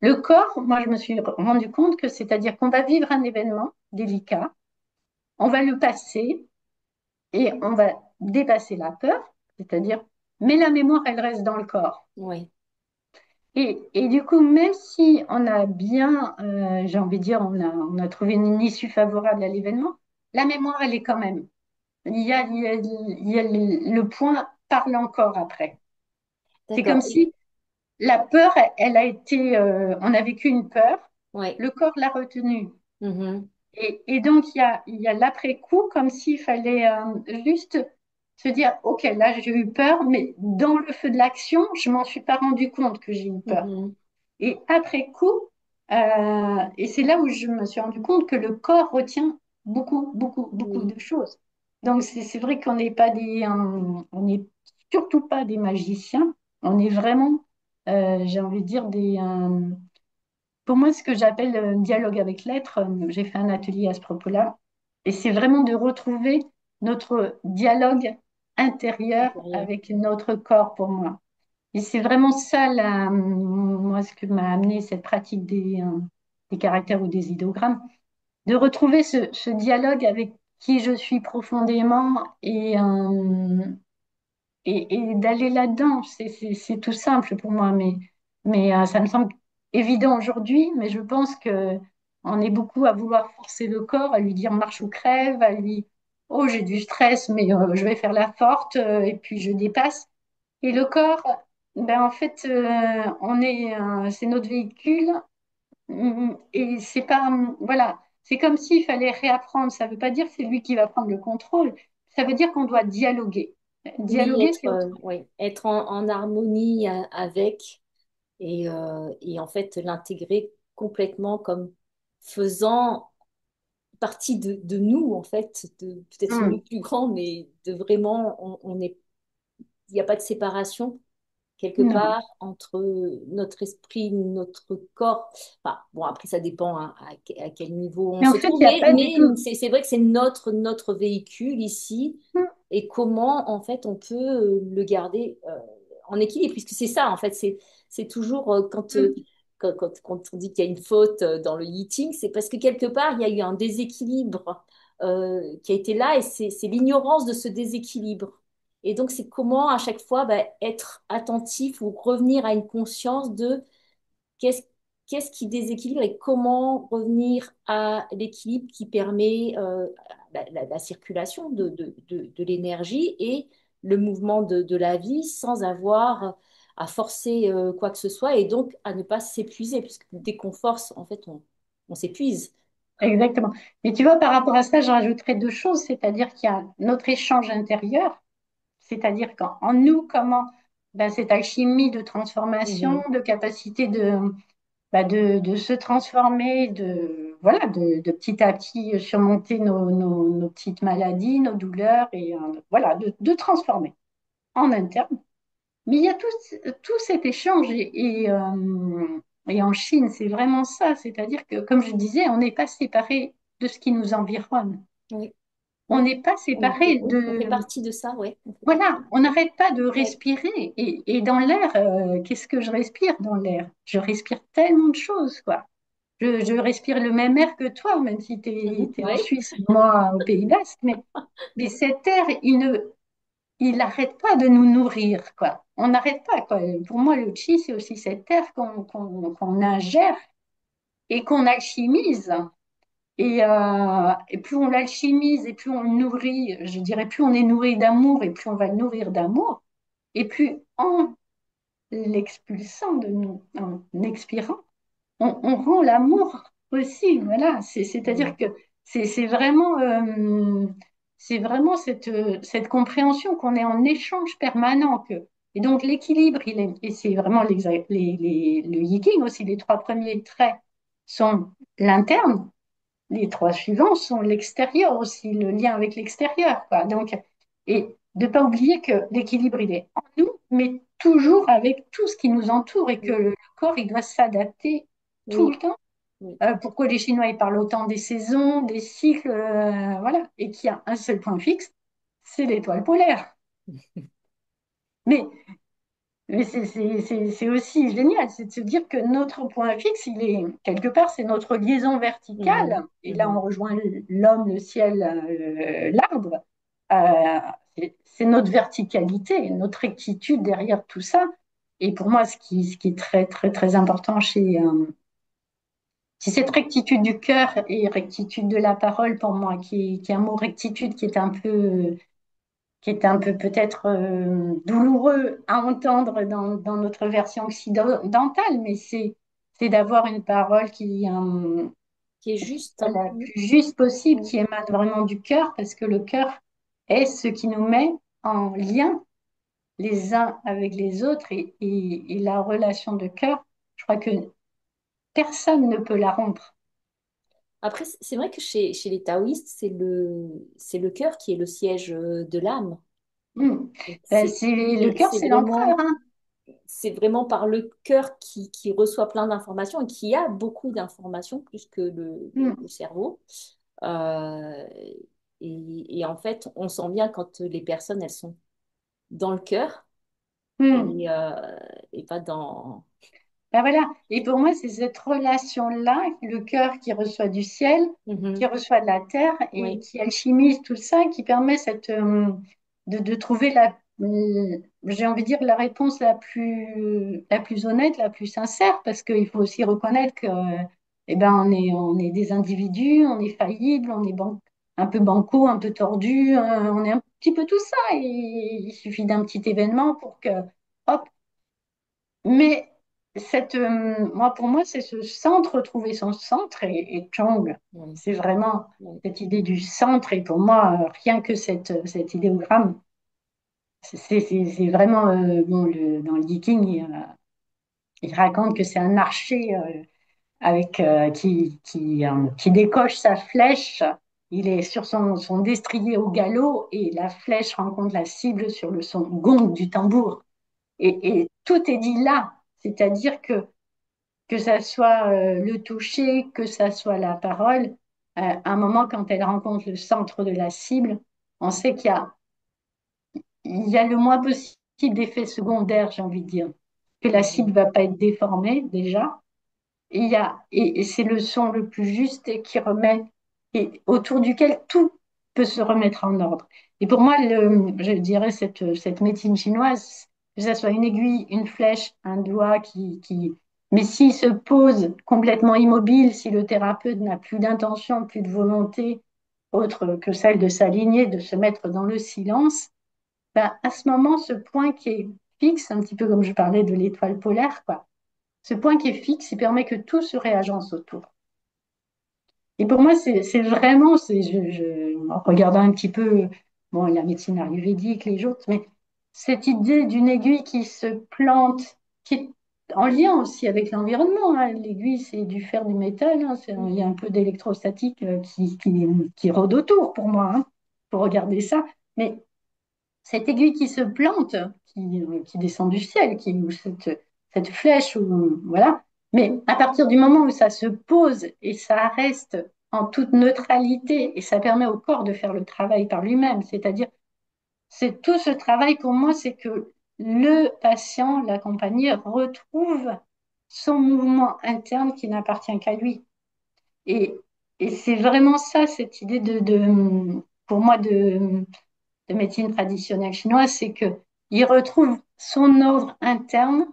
Le corps, moi, je me suis rendu compte que c'est-à-dire qu'on va vivre un événement délicat, on va le passer et on va dépasser la peur, c'est-à-dire, mais la mémoire, elle reste dans le corps. Oui. Et du coup, même si on a bien, j'ai envie de dire, on a trouvé une issue favorable à l'événement, la mémoire, elle est quand même. Le point parle encore après. C'est comme D'accord. si la peur, elle a été, on a vécu une peur, Ouais. le corps l'a retenue. Mhm. Et donc, il y a l'après-coup, comme s'il fallait juste se dire, OK, là, j'ai eu peur, mais dans le feu de l'action, je m'en suis pas rendu compte que j'ai eu peur. Mhm. Et après coup, et c'est là où je me suis rendu compte que le corps retient beaucoup, beaucoup, beaucoup Oui. de choses. Donc c'est vrai qu'on n'est pas on n'est surtout pas des magiciens. On est vraiment, j'ai envie de dire, pour moi, ce que j'appelle dialogue avec l'être. J'ai fait un atelier à ce propos-là. Et c'est vraiment de retrouver notre dialogue intérieur Intérieur. avec notre corps pour moi. Et c'est vraiment ça, moi, ce que m'a amené cette pratique des caractères ou des idéogrammes, de retrouver ce dialogue avec qui je suis profondément et d'aller là-dedans. C'est tout simple pour moi, mais ça me semble évident aujourd'hui, mais je pense que on est beaucoup à vouloir forcer le corps, à lui dire marche ou crève, à lui. oh, j'ai du stress, mais je vais faire la forte et puis je dépasse. Et le corps, ben, en fait, c'est notre véhicule. Et c'est pas, voilà, c'est comme s'il fallait réapprendre. Ça veut pas dire que c'est lui qui va prendre le contrôle. Ça veut dire qu'on doit dialoguer. Oui, Dialoguer, c'est autre. oui, être en harmonie avec et en fait l'intégrer complètement comme faisant partie de nous, en fait, de peut-être nous Hmm. plus grands, mais de vraiment, il n'y a pas de séparation quelque Non. part entre notre esprit, notre corps. Enfin, bon, après, ça dépend hein, à quel niveau on Mais en se fait, trouve, il n'y a pas du mais tout. c'est vrai que c'est notre véhicule ici Hmm. et comment, en fait, on peut le garder en équilibre, puisque c'est ça, en fait, c'est toujours Hmm. quand on dit qu'il y a une faute dans le eating, c'est parce que quelque part, il y a eu un déséquilibre qui a été là et c'est l'ignorance de ce déséquilibre. Et donc, c'est comment à chaque fois bah, être attentif ou revenir à une conscience de qu'est-ce qu'est-ce qui déséquilibre et comment revenir à l'équilibre qui permet la circulation de l'énergie et le mouvement de la vie sans avoir à forcer quoi que ce soit et donc à ne pas s'épuiser, puisque dès qu'on force, en fait, on s'épuise. Exactement. Mais tu vois, par rapport à ça, je rajouterais deux choses, c'est-à-dire qu'il y a notre échange intérieur, c'est-à-dire qu'en nous, comment ben, cette alchimie de transformation, Mhm. de capacité de se transformer, voilà, de petit à petit surmonter nos petites maladies, nos douleurs, et voilà, de transformer en interne. Mais il y a tout cet échange, et en Chine, c'est vraiment ça, c'est-à-dire que, comme je disais, on n'est pas séparé de ce qui nous environne. Oui, On oui, n'est pas séparé oui, on fait de... partie de ça, ouais, on fait partie. Voilà, on n'arrête pas de Ouais. respirer. Et dans l'air, qu'est-ce que je respire dans l'air? Je respire tellement de choses, quoi. Je respire le même air que toi, même si tu Mhm. es, en Ouais. Suisse, moi au Pays Basque. Mais cet air, il n'arrête pas de nous nourrir, quoi. On n'arrête pas, quoi. Pour moi, le chi, c'est aussi cet air qu'on ingère et qu'on alchimise. Et plus on l'alchimise et plus on le nourrit, je dirais, plus on est nourri d'amour et plus on va le nourrir d'amour. Et plus en l'expulsant de nous, en expirant, on rend l'amour possible. Voilà, c'est-à-dire Mhm. que c'est vraiment cette compréhension qu'on est en échange permanent. Et donc l'équilibre, et c'est vraiment le Yiking aussi, les trois premiers traits sont l'interne, les trois suivants sont l'extérieur aussi, le lien avec l'extérieur, quoi. Donc, et de ne pas oublier que l'équilibre, il est en nous, mais toujours avec tout ce qui nous entoure et que Oui, le corps, il doit s'adapter tout oui, le temps. oui. Pourquoi les Chinois, ils parlent autant des saisons, des cycles, voilà, et qu'il y a un seul point fixe, c'est l'étoile polaire. Mais c'est aussi génial, c'est de se dire que notre point fixe, il est quelque part, c'est notre liaison verticale. Mhm. Et là, on Mhm. rejoint l'homme, le ciel, l'arbre. Euh, c'est notre verticalité, notre rectitude derrière tout ça. Et pour moi, ce qui est très, très, très important c'est cette rectitude du cœur et rectitude de la parole pour moi, qui est un mot rectitude qui est un peu peut-être douloureux à entendre dans notre version occidentale, mais c'est d'avoir une parole Qui est juste, soit hein. la plus juste possible, Mhm. qui émane vraiment du cœur, parce que le cœur est ce qui nous met en lien les uns avec les autres, et la relation de cœur, je crois que personne ne peut la rompre. Après, c'est vrai que chez les taoïstes, c'est le cœur qui est le siège de l'âme. Hmm. Donc, Ben, le cœur, c'est l'empereur, hein. c'est vraiment par le cœur qui reçoit plein d'informations et qui a beaucoup d'informations, plus que Hmm. le cerveau. Euh, et en fait, on sent bien quand les personnes, elles sont dans le cœur Hmm. et, euh, et pas dans... Ben voilà. Et pour moi, c'est cette relation-là, le cœur qui reçoit du ciel, qui Mhm. reçoit de la terre et Oui, qui alchimise tout ça, qui permet de trouver j'ai envie de dire, la réponse la plus honnête, la plus sincère, parce qu'il faut aussi reconnaître que, eh ben, on est des individus, on est faillible, on est bon. un peu banco, un peu tordu, on est un petit peu tout ça. Et il suffit d'un petit événement pour que, hop. Mais moi, pour moi, c'est ce centre, trouver son centre et Chong. ouais, C'est vraiment ouais, cette idée du centre. Et pour moi, rien que cet idéogramme, c'est vraiment, bon, dans le Viking, il raconte que c'est un archer qui décoche sa flèche. Il est sur son destrier au galop et la flèche rencontre la cible sur le son gong du tambour. Et tout est dit là, c'est-à-dire que ça soit le toucher, que ça soit la parole, à un moment quand elle rencontre le centre de la cible, on sait qu'il y a le moins possible d'effets secondaires, j'ai envie de dire. Que la cible mhm, ne va pas être déformée déjà, et c'est le son le plus juste et qui remet, et autour duquel tout peut se remettre en ordre. Et pour moi, je dirais cette médecine chinoise, que ce soit une aiguille, une flèche, un doigt mais s'il se pose complètement immobile, si le thérapeute n'a plus d'intention, plus de volonté autre que celle de s'aligner, de se mettre dans le silence, ben, à ce moment, ce point qui est fixe, un petit peu comme je parlais de l'étoile polaire, quoi, ce point qui est fixe, il permet que tout se réagence autour. Et pour moi, c'est vraiment, en regardant un petit peu bon, la médecine ayurvédique, les autres, mais cette idée d'une aiguille qui se plante, qui est en lien aussi avec l'environnement. Hein. L'aiguille, c'est du fer, du métal, hein. Il y a un peu d'électrostatique qui rôde autour pour moi, hein, pour regarder ça. Mais cette aiguille qui se plante, qui descend du ciel, ou cette flèche, voilà. Mais à partir du moment où ça se pose et ça reste en toute neutralité et ça permet au corps de faire le travail par lui-même, c'est-à-dire, c'est tout ce travail pour moi, c'est que le patient, l'accompagné, retrouve son mouvement interne qui n'appartient qu'à lui. Et, et c'est vraiment ça, cette idée pour moi, de médecine traditionnelle chinoise, c'est que il retrouve son ordre interne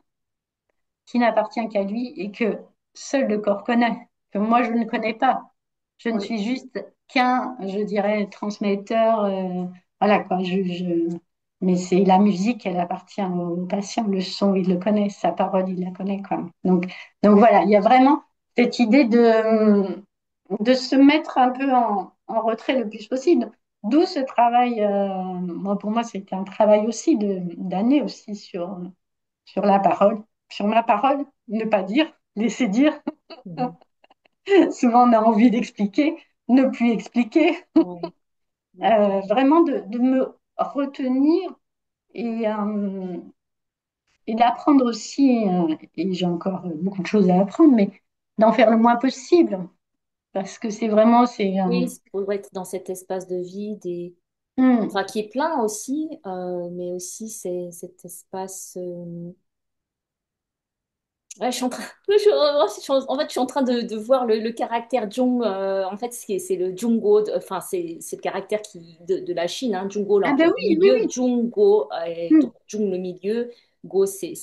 qui n'appartient qu'à lui et que seul le corps connaît, que moi je ne connais pas. Je ne ouais, suis juste qu'un, je dirais, transmetteur. Voilà quoi. Mais c'est la musique, elle appartient au patient. Le son, il le connaît. Sa parole, il la connaît quoi. Donc voilà, il y a vraiment cette idée de se mettre un peu en retrait le plus possible. D'où ce travail, moi, pour moi, c'était un travail aussi d'années aussi sur la parole, sur ma parole, ne pas dire, laisser dire. mhm, Souvent, on a envie d'expliquer, ne plus expliquer. ouais, ouais. Vraiment de me retenir et, et d'apprendre aussi, et j'ai encore beaucoup de choses à apprendre, mais d'en faire le moins possible, parce que c'est vraiment, Oui, c'est pour être dans cet espace de vide et hmm. enfin qui est plein aussi, mais aussi c'est cet espace. Ouais, je suis en train, en fait, je suis en train de voir le caractère Zhong. En fait, c'est le Zhongguo, enfin, c'est le caractère de la Chine, hein, Zhongguo, Ah l'empereur ben du oui, oui, milieu, oui. Zhongguo, Hmm. donc Zhong le milieu, Go, c'est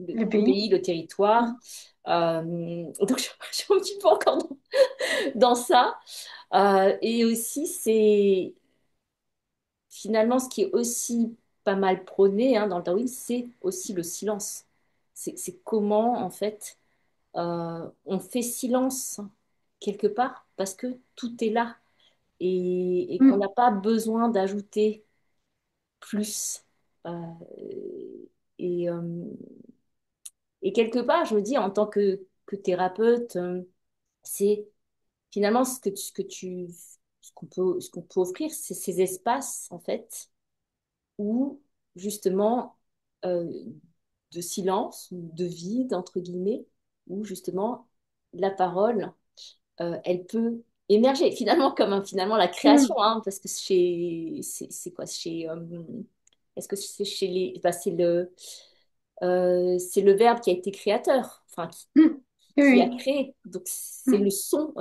Le le pays. pays, le territoire. Hmm. Donc, je suis un petit peu encore dans ça. Et aussi, c'est finalement ce qui est aussi pas mal prôné hein, dans le taoïsme, c'est aussi le silence. C'est comment, en fait on fait silence quelque part parce que tout est là et qu'on Hmm. n'a pas besoin d'ajouter plus. Euh, et, euh, et quelque part, je me dis, en tant que thérapeute, c'est finalement ce qu'on peut offrir, c'est ces espaces, en fait, où justement, euh, de silence, ou de vide, entre guillemets, où justement, la parole elle peut émerger finalement comme finalement la création, Hmm. hein, parce que c'est quoi chez est-ce que c'est chez les bah, c'est le verbe qui a été créateur, enfin Hmm. Oui, qui a oui. créé, donc c'est Hmm. le son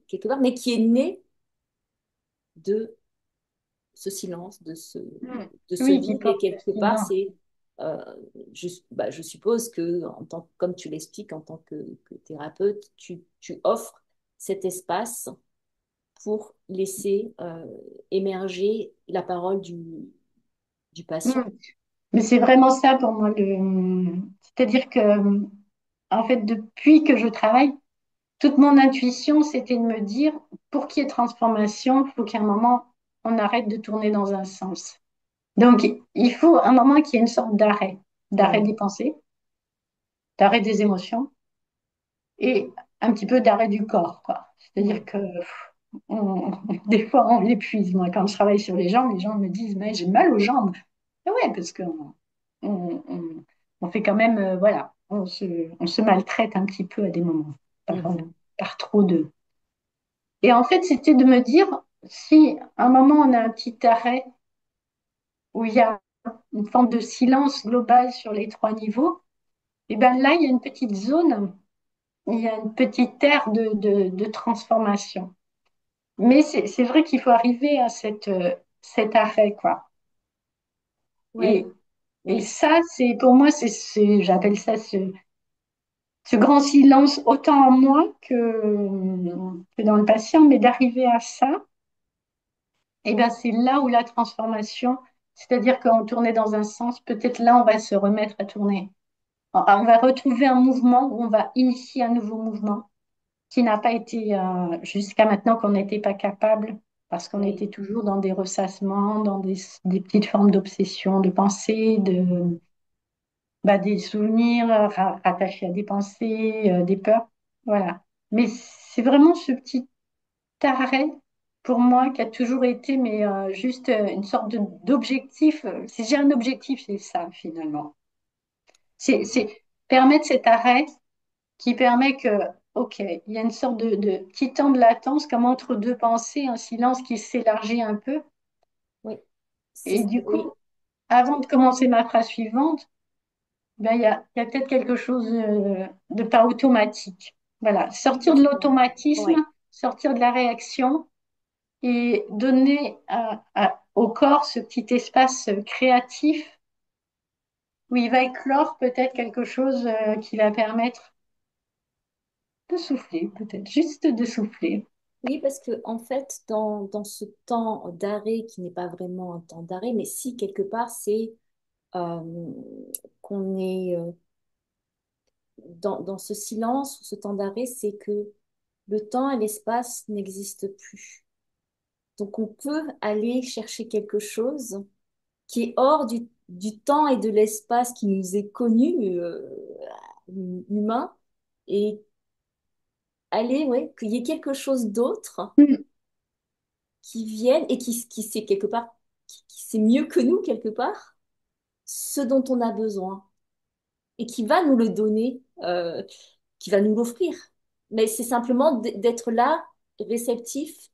quelque part, mais qui est né de ce silence, Hmm. de ce Oui, qui vide et porte le quelque part silence. c'est euh, je suppose que comme tu l'expliques en tant que thérapeute, tu offres cet espace pour laisser émerger la parole du Mm. patient. Mais c'est vraiment ça pour moi. C'est-à-dire que, en fait, depuis que je travaille, toute mon intuition, c'était de me dire, pour qu'il y ait transformation, il faut qu'à un moment, on arrête de tourner dans un sens. Donc, il faut un moment qu'il y ait une sorte d'arrêt, d'arrêt Ouais, des pensées, d'arrêt des émotions et un petit peu d'arrêt du corps, quoi. C'est-à-dire ouais. que des fois, on l'épuise. Moi, quand je travaille sur les gens me disent, mais j'ai mal aux jambes. Et ouais, parce qu'on on fait quand même, voilà, on se maltraite un petit peu à des moments, par, Mhm. par trop de. Et en fait, c'était de me dire, si à un moment on a un petit arrêt où il y a une forme de silence global sur les trois niveaux, et bien là, il y a une petite zone, il y a une petite aire de transformation. Mais c'est vrai qu'il faut arriver à cet arrêt, quoi. Ouais, Et, et ouais, ça, c'est pour moi, j'appelle ça ce grand silence, autant en moi que dans le patient, mais d'arriver à ça, et ben c'est là où la transformation, c'est-à-dire qu'on tournait dans un sens, peut-être là, on va se remettre à tourner. On va retrouver un mouvement où on va initier un nouveau mouvement qui n'a pas été jusqu'à maintenant qu'on n'était pas capable parce qu'on ouais, était toujours dans des ressassements, dans des petites formes d'obsession, de pensée, des souvenirs rattachés à des pensées, des peurs. Voilà. Mais c'est vraiment ce petit arrêt pour moi qui a toujours été mais juste une sorte d'objectif. Si j'ai un objectif, c'est ça finalement. C'est permettre cet arrêt qui permet que, OK, il y a une sorte de petit temps de latence comme entre deux pensées, un silence qui s'élargit un peu. oui. Et du Oui. coup, avant de commencer ma phrase suivante, ben, il y a peut-être quelque chose de pas automatique. Voilà, sortir de Exactement. l'automatisme, Ouais. sortir de la réaction et donner au corps ce petit espace créatif où il va éclore peut-être quelque chose qui va permettre de souffler, peut-être juste de souffler. Oui, parce que en fait, dans ce temps d'arrêt qui n'est pas vraiment un temps d'arrêt, mais si quelque part c'est euh, qu'on est dans ce silence ou ce temps d'arrêt, c'est que le temps et l'espace n'existent plus. Donc on peut aller chercher quelque chose qui est hors du temps et de l'espace qui nous est connu, humain, et aller, ouais, qu'il y ait quelque chose d'autre Mm. qui vienne et qui sait quelque part, qui sait mieux que nous quelque part, ce dont on a besoin et qui va nous le donner, qui va nous l'offrir. Mais c'est simplement d'être là, réceptif,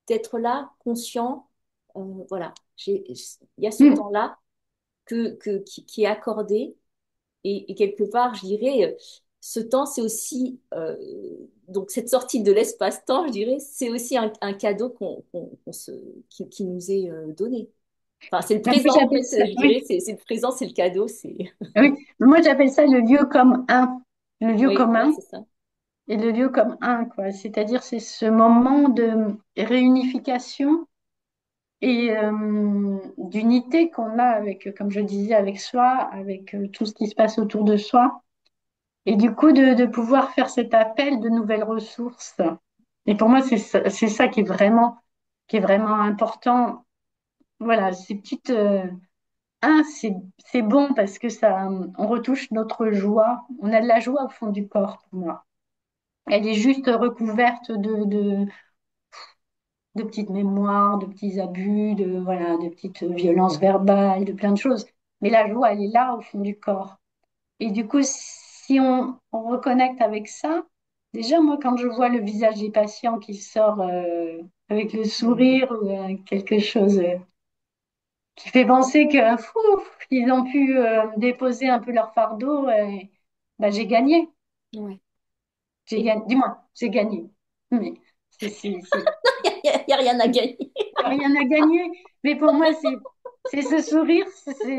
d'être là, conscient. Voilà, il y a ce Mm. temps-là qui est accordé. Et quelque part, je dirais, ce temps, c'est aussi, donc cette sortie de l'espace-temps, je dirais, c'est aussi un cadeau qui nous est donné. Enfin, c'est le Ben, moi, présent, en j'appelle fait, ça, je oui, dirais, c'est le présent, c'est le cadeau, c'est... oui. Moi, j'appelle ça le lieu comme un, le lieu Oui, ouais, commun c'est ça. et le lieu comme un, quoi. C'est-à-dire, c'est ce moment de réunification et d'unité qu'on a avec, comme je disais, avec soi, avec tout ce qui se passe autour de soi. Et du coup, de pouvoir faire cet appel de nouvelles ressources. Et pour moi, c'est ça qui est vraiment important. Voilà, ces petites, c'est bon parce que ça, on retouche notre joie. On a de la joie au fond du corps, pour moi. Elle est juste recouverte de petites mémoires, de petits abus, voilà, de petites violences verbales, de plein de choses. Mais la joie, elle est là au fond du corps. Et du coup, si on reconnecte avec ça, déjà, moi, quand je vois le visage des patients qui sort avec le Mhm. sourire ou quelque chose qui fait penser que fou, ils ont pu déposer un peu leur fardeau, bah, j'ai gagné. Ouais. J'ai Et gagné. Dis-moi, j'ai gagné. Mais il n'y a rien à gagner. y a rien à gagner. Mais pour moi, c'est ce sourire,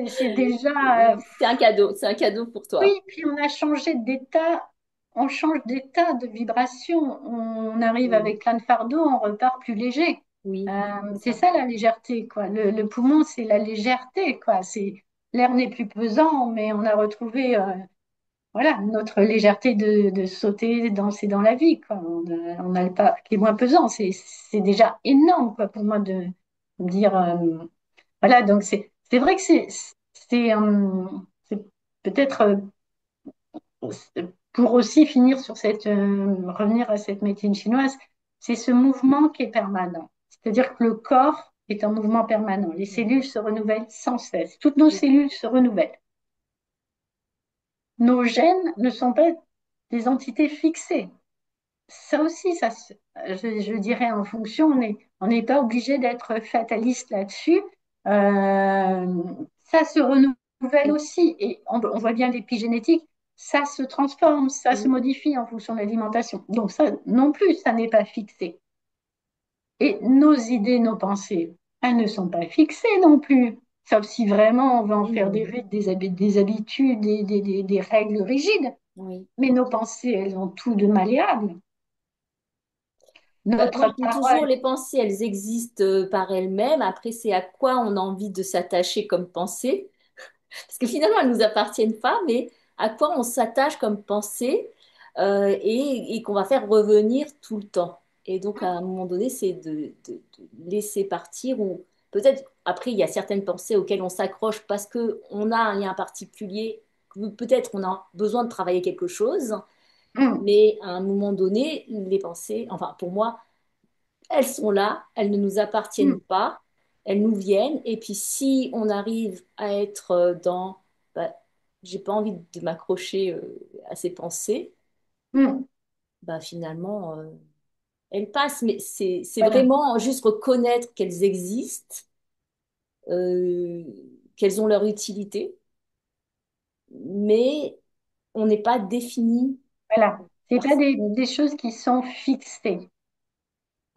c'est déjà. C'est un cadeau pour Oui, toi. puis on a changé d'état. on change d'état, de vibration. On arrive Oui, avec plein de fardeaux, on repart plus léger. oui, c'est C'est ça. ça la légèreté, quoi. Le poumon, c'est la légèreté, quoi. L'air n'est plus pesant, mais on a retrouvé, voilà, notre légèreté de sauter, danser dans la vie, quoi. On a le pas qui est moins pesant. C'est déjà énorme, quoi, pour moi de me dire, voilà. Donc c'est vrai que c'est peut-être pour aussi finir sur revenir à cette médecine chinoise, c'est ce mouvement qui est permanent. C'est-à-dire que le corps est en mouvement permanent. Les Oui, cellules se renouvellent sans cesse. Toutes nos oui, cellules se renouvellent. Nos gènes ne sont pas des entités fixées. Ça aussi, je dirais en fonction, on n'est pas obligé d'être fataliste là-dessus. Euh, Ça se renouvelle oui, aussi. Et on voit bien l'épigénétique, ça se transforme, ça se oui, modifie en fonction de l'alimentation. Donc ça non plus, ça n'est pas fixé. Et nos idées, nos pensées, elles ne sont pas fixées non plus. Sauf si vraiment on va en oui, faire des rites, des habitudes, des règles rigides. oui. Mais nos pensées, elles ont tout de malléable. Bah, moi, Notre je dis toujours, parole. les pensées, elles existent par elles-mêmes. Après, c'est à quoi on a envie de s'attacher comme pensée. Parce que finalement, elles ne nous appartiennent pas, mais à quoi on s'attache comme pensée et qu'on va faire revenir tout le temps. Et donc, à un moment donné, c'est de laisser partir. Ou peut-être, après, il y a certaines pensées auxquelles on s'accroche parce qu'on a un lien particulier. Peut-être on a besoin de travailler quelque chose, Hum, mais à un moment donné, les pensées, enfin, pour moi, elles sont là, elles ne nous appartiennent hum, pas, elles nous viennent. Et puis si on arrive à être dans, bah, j'ai pas envie de m'accrocher à ces pensées, hum. bah finalement elles passent. Mais c'est Voilà, vraiment juste reconnaître qu'elles existent, euh, qu'elles ont leur utilité, mais on n'est pas défini voilà. C'est par pas ça. des choses qui sont fixées.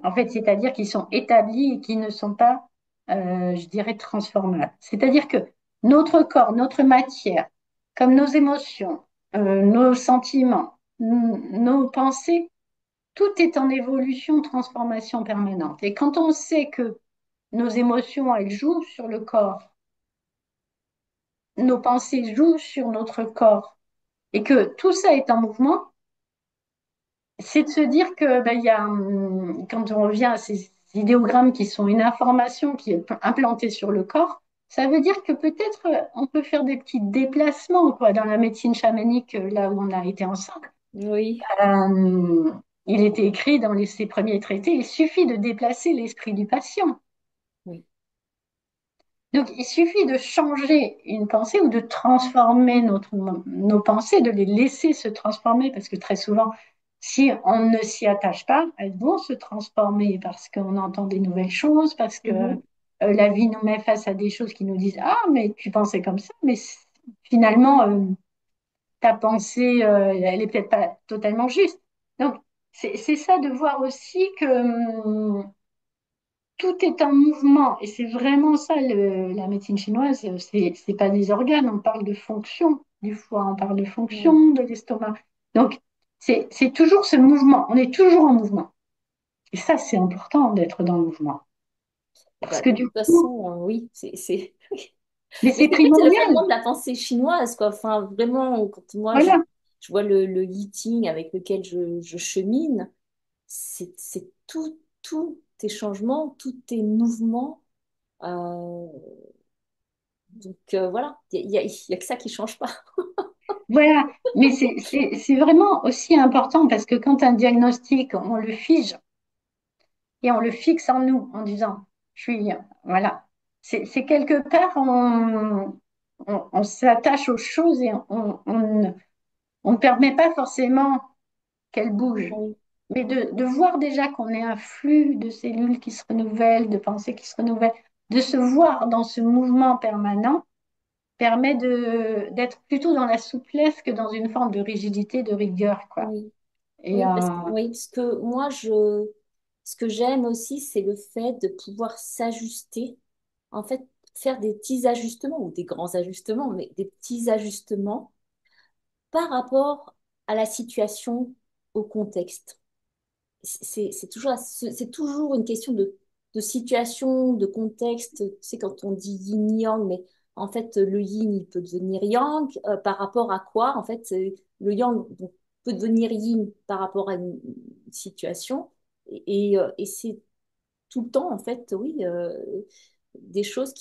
En fait, c'est-à-dire qu'ils sont établis et qui ne sont pas, je dirais, transformables. C'est-à-dire que notre corps, notre matière, comme nos émotions, nos sentiments, nos pensées, tout est en évolution, transformation permanente. Et quand on sait que nos émotions, elles jouent sur le corps, nos pensées jouent sur notre corps, et que tout ça est en mouvement, c'est de se dire que ben, il y a, quand on revient à ces idéogrammes qui sont une information qui est implantée sur le corps, ça veut dire que peut-être on peut faire des petits déplacements quoi, dans la médecine chamanique, là où on a été ensemble. Oui, Euh, il était écrit dans ces premiers traités, il suffit de déplacer l'esprit du patient. oui, Donc, il suffit de changer une pensée ou de transformer nos pensées, de les laisser se transformer, parce que très souvent, si on ne s'y attache pas, elles vont se transformer parce qu'on entend des nouvelles choses, parce que mhm, la vie nous met face à des choses qui nous disent, ah, mais tu pensais comme ça, mais finalement, ta pensée, elle est peut-être pas totalement juste. Donc, c'est ça de voir aussi que tout est en mouvement et c'est vraiment ça la médecine chinoise. C'est pas des organes, on parle de fonction du foie, on parle de oui. fonction de l'estomac. Donc c'est toujours ce mouvement. On est toujours en mouvement. Et ça, c'est important d'être dans le mouvement parce Bah, que de du toute coup, façon, oui, c'est. mais Mais c'est c'est vrai, c'est le primordial. fondement de la pensée chinoise, quoi. Enfin, vraiment, quand moi Voilà. je vois le Yi avec lequel je chemine, c'est tout tes changements, tous tes mouvements. Euh, donc voilà, il y a que ça qui change pas. Voilà. Mais c'est vraiment aussi important parce que quand un diagnostic, on le fige et on le fixe en nous en disant, je suis, voilà. C'est quelque part, on s'attache aux choses et on ne permet pas forcément qu'elles bougent. Oui, Mais de voir déjà qu'on est un flux de cellules qui se renouvellent, de pensées qui se renouvellent, de se voir dans ce mouvement permanent permet d'être plutôt dans la souplesse que dans une forme de rigidité, de rigueur, quoi. oui, Et oui, parce que moi, ce que j'aime aussi, c'est le fait de pouvoir s'ajuster, en fait, faire des petits ajustements ou des grands ajustements, mais des petits ajustements par rapport à la situation, au contexte. C'est toujours une question de situation, de contexte. Tu sais, quand on dit yin-yang, mais en fait, le yin, il peut devenir yang par rapport à quoi? En fait, le yang donc, peut devenir yin par rapport à une situation. Et c'est tout le temps, en fait, oui, des choses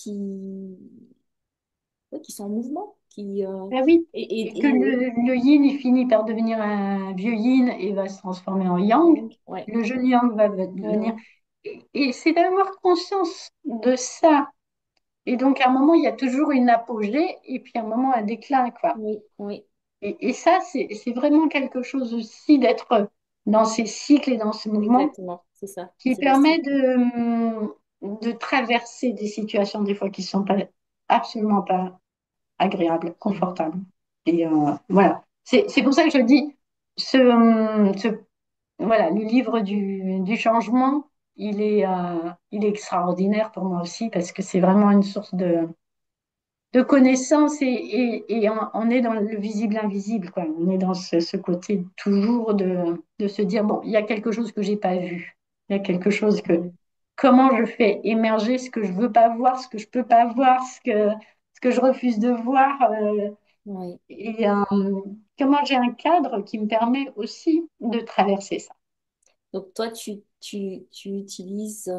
ouais, qui sont en mouvement. Ah oui, et que Oui, le yin, il finit par devenir un vieux yin et va se transformer en yang. yang, ouais, Le jeune yang va ouais, devenir. ouais, Et c'est d'avoir conscience de ça. Et donc, à un moment, il y a toujours une apogée et puis à un moment, un déclin, quoi. oui, oui, Et ça, c'est vraiment quelque chose aussi d'être dans ces cycles et dans ce mouvement exactement, c'est ça. qui C'est le permet cycle. de traverser des situations des fois qui ne sont pas, absolument pas agréable, Mhm. confortable. Et voilà. C'est pour ça que je dis, voilà, le livre du changement, il est extraordinaire pour moi aussi parce que c'est vraiment une source de connaissances et on est dans le visible-invisible, quoi. On est dans ce côté toujours de se dire, bon, il y a quelque chose que j'ai pas vu. Il y a quelque chose que, Mhm. comment je fais émerger ce que je veux pas voir, ce que je peux pas voir, ce que je refuse de voir. Oui. Et comment j'ai un cadre qui me permet aussi de traverser ça. Donc toi, tu utilises...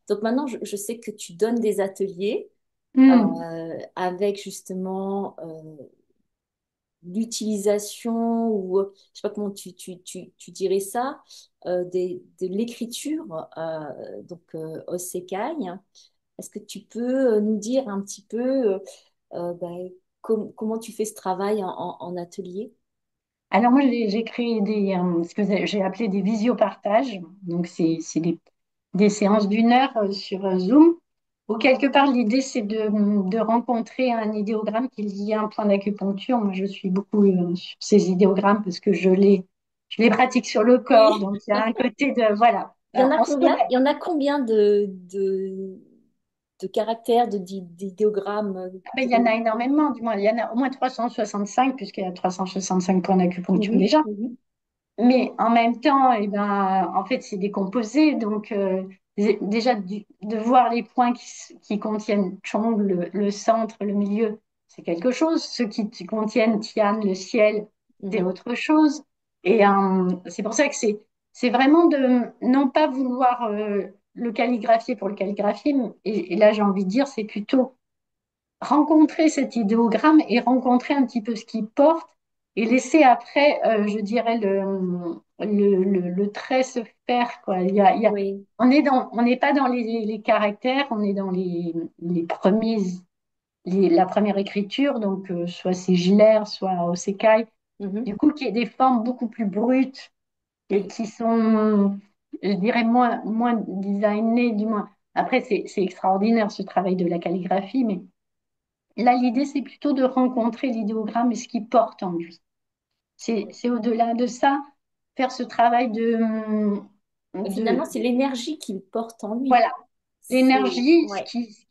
Donc maintenant, je sais que tu donnes des ateliers Hmm. avec justement l'utilisation ou je sais pas comment tu dirais ça, de l'écriture, donc Osekai. Est-ce que tu peux nous dire un petit peu ben, comment tu fais ce travail en atelier? Alors moi, j'ai créé ce que j'ai appelé des visiopartages. Donc c'est des séances d'une heure sur Zoom, où quelque part l'idée c'est de rencontrer un idéogramme qui est lié à un point d'acupuncture. Moi, je suis beaucoup sur ces idéogrammes parce que je les pratique sur le corps. Oui. Donc il y a un côté de, voilà, Il y en a on se combien? connecte. Il y en a combien de caractères, d'idéogrammes Ah ben, il y en a énormément, du moins, il y en a au moins 365, puisqu'il y a 365 points d'acupuncture Mhm, déjà. mhm, Mais en même temps, eh ben, en fait, c'est décomposé. Donc, déjà, de voir les points qui contiennent Chong, le centre, le milieu, c'est quelque chose. Ceux qui contiennent Tian, le ciel, c'est mhm. autre chose. Et c'est pour ça que c'est vraiment de non pas vouloir le calligraphier pour le calligraphier. Et là, j'ai envie de dire, c'est plutôt rencontrer cet idéogramme et rencontrer un petit peu ce qu'il porte et laisser après, je dirais, le trait se faire, quoi. Oui. On n'est pas dans les caractères, on est dans les premiers, la première écriture, donc soit sigilière, soit osekai, Mhm. du coup, qui est des formes beaucoup plus brutes et Oui. qui sont, je dirais, moins designées, du moins. Après, c'est extraordinaire ce travail de la calligraphie, mais là, l'idée, c'est plutôt de rencontrer l'idéogramme et ce qu'il porte en lui. C'est au-delà de ça, faire ce travail Finalement, de c'est l'énergie qu'il porte en lui. voilà, C'est... l'énergie, Ouais.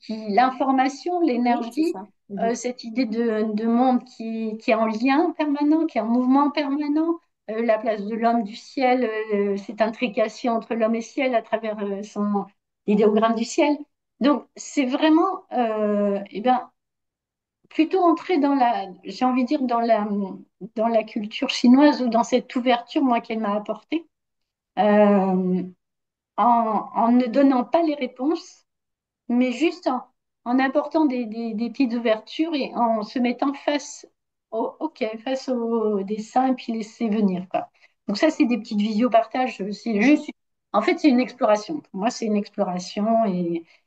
l'information, Oui, c'est l'énergie, ça. Mhm. cette idée de monde qui est en lien permanent, qui est en mouvement permanent, la place de l'homme, du ciel, cette intrication entre l'homme et le ciel à travers son idéogramme du ciel. Donc, c'est vraiment, eh ben, plutôt entrer j'ai envie de dire, dans la culture chinoise ou dans cette ouverture, moi, qu'elle m'a apportée, euh, en ne donnant pas les réponses, mais juste en apportant des petites ouvertures et en se mettant face au dessin et puis laisser venir, quoi. Donc ça, c'est des petites visio-partages. C'est Mhm. juste, en fait, c'est une exploration. Pour moi, c'est une exploration.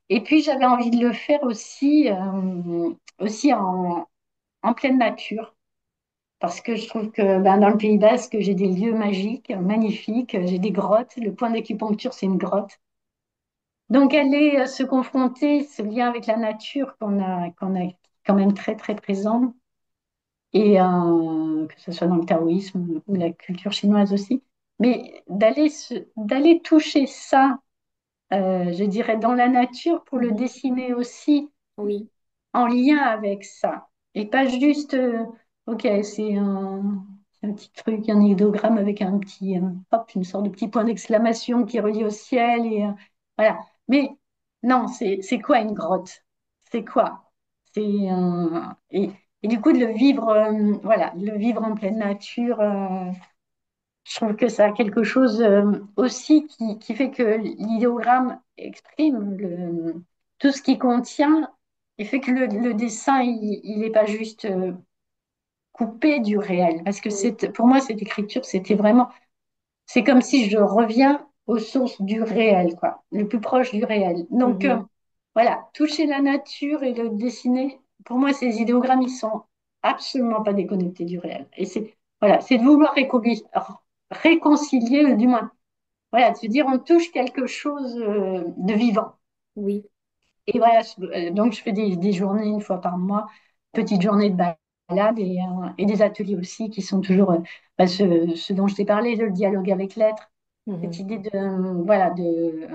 Et puis, j'avais envie de le faire aussi en pleine nature. Parce que je trouve que ben, dans le Pays Basque, j'ai des lieux magiques, magnifiques, j'ai des grottes. Le point d'acupuncture, c'est une grotte. Donc, aller se confronter, ce lien avec la nature qu'on a quand même très, très présent, et que ce soit dans le taoïsme ou la culture chinoise aussi, mais d'aller toucher ça, je dirais, dans la nature pour le Mhm. dessiner aussi Oui. en lien avec ça. Et pas juste, ok, c'est un petit truc, un idéogramme avec un petit, hop, une sorte de petit point d'exclamation qui relie au ciel. Et, voilà. Mais non, c'est quoi une grotte? C'est quoi? Et du coup, de le vivre, voilà, de le vivre en pleine nature, je trouve que ça a quelque chose aussi qui fait que l'idéogramme exprime tout ce qu'il contient et fait que le dessin, il n'est pas juste coupé du réel. Parce que Oui. pour moi, cette écriture, c'était vraiment, c'est comme si je reviens aux sources du réel, quoi, le plus proche du réel. Donc, Mhm. voilà, toucher la nature et le dessiner, pour moi, ces idéogrammes, ils sont absolument pas déconnectés du réel. Et voilà, c'est de vouloir réconcilier, du moins, voilà, de se dire, on touche quelque chose de vivant. Oui. Et voilà, donc je fais des journées une fois par mois, petites journées de balade et des ateliers aussi qui sont toujours bah, ce dont je t'ai parlé, le dialogue avec l'être, cette Mhm. idée voilà, de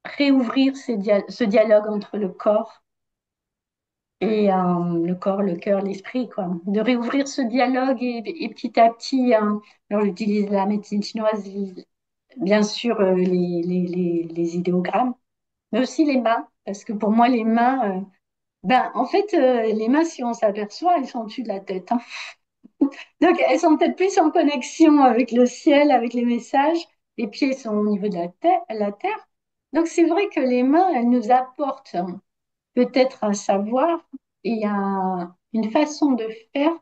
réouvrir ce dialogue entre le corps et le corps, le cœur, l'esprit, quoi. De réouvrir ce dialogue et petit à petit, alors j'utilise la médecine chinoise, bien sûr, les idéogrammes, mais aussi les mains, parce que pour moi, les mains, ben, en fait, les mains, si on s'aperçoit, elles sont au-dessus de la tête, hein. Donc, elles sont peut-être plus en connexion avec le ciel, avec les messages. Les pieds sont au niveau de la terre. Donc, c'est vrai que les mains, elles nous apportent peut-être un savoir et une façon de faire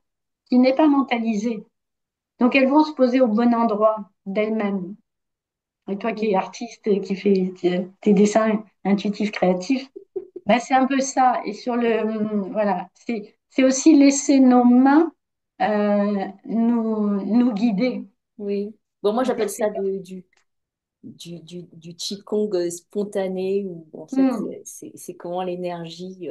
qui n'est pas mentalisée. Donc, elles vont se poser au bon endroit d'elles-mêmes. Et toi qui es Oui. artiste et qui fais tes dessins intuitifs, créatifs, ben, c'est un peu ça. Et voilà, c'est aussi laisser nos mains nous guider. Oui. Bon, moi, j'appelle Laisser ça leur- du Qigong spontané, où en fait, Hmm. c'est comment l'énergie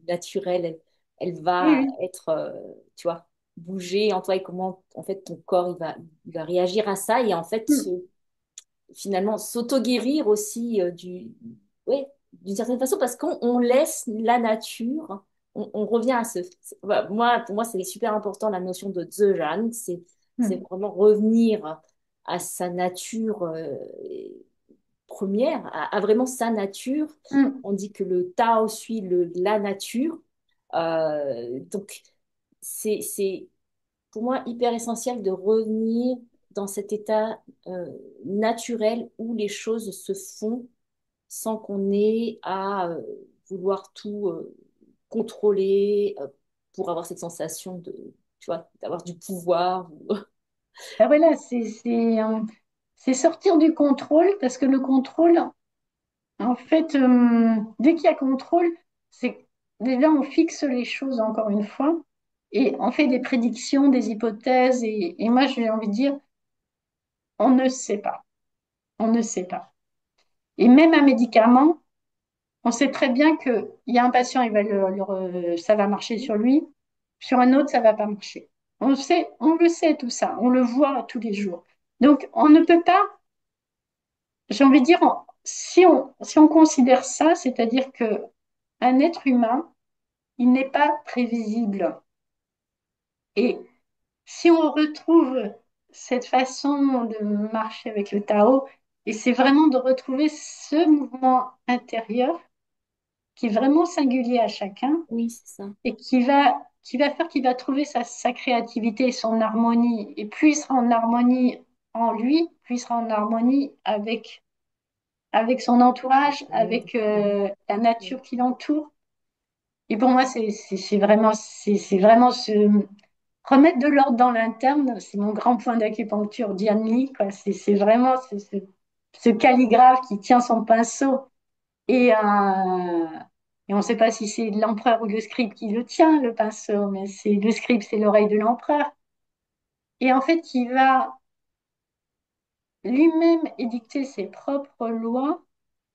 naturelle, elle Oui, va oui. être, tu vois, bouger en toi et comment, en fait, ton corps, il va réagir à ça et en fait, Hmm. finalement, s'auto-guérir aussi ouais, d'une certaine façon parce qu'on laisse la nature, on revient à bah, moi, pour moi, c'est super important la notion de Zheran, c'est Hmm. vraiment revenir à sa nature première, à vraiment sa nature. Hmm. On dit que le Tao suit la nature. Donc, c'est pour moi hyper essentiel de revenir dans cet état naturel où les choses se font sans qu'on ait à vouloir tout contrôler pour avoir cette sensation de, tu vois, d'avoir du pouvoir. Ben voilà, c'est sortir du contrôle parce que le contrôle, en fait, dès qu'il y a contrôle, c'est déjà on fixe les choses encore une fois et on fait des prédictions, des hypothèses et moi j'ai envie de dire, on ne sait pas, on ne sait pas. Et même un médicament, on sait très bien qu'il y a un patient, ça va marcher sur lui, sur un autre, ça va pas marcher. On le sait tout ça, on le voit tous les jours. Donc, on ne peut pas, j'ai envie de dire, si on considère ça, c'est-à-dire que un être humain, il n'est pas prévisible. Et si on retrouve cette façon de marcher avec le Tao, et c'est vraiment de retrouver ce mouvement intérieur qui est vraiment singulier à chacun, Oui, c'est ça. et qui va faire qu'il va trouver sa créativité et son harmonie. Et plus il sera en harmonie en lui, plus il sera en harmonie avec son entourage, Le monde. avec la nature qui l'entoure. Et pour moi, c'est vraiment remettre de l'ordre dans l'interne. C'est mon grand point d'acupuncture, Diane Lee, quoi. C'est vraiment ce calligraphe qui tient son pinceau et on ne sait pas si c'est l'empereur ou le scribe qui le tient, le pinceau, mais c'est le scribe, c'est l'oreille de l'empereur. Et en fait, il va lui-même édicter ses propres lois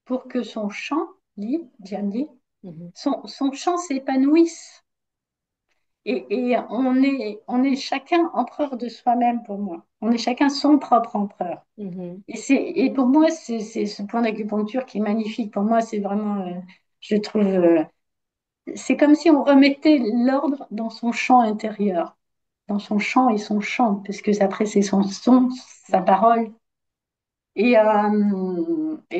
pour que son chant, Diane Lee, Mhm. son chant s'épanouisse. Et on est chacun empereur de soi-même pour moi. On est chacun son propre empereur. Mhm. Et pour moi, c'est ce point d'acupuncture qui est magnifique. Pour moi, c'est vraiment, je trouve, c'est comme si on remettait l'ordre dans son champ intérieur. dans son chant et son chant, parce que après c'est son son, sa Ouais. parole. Et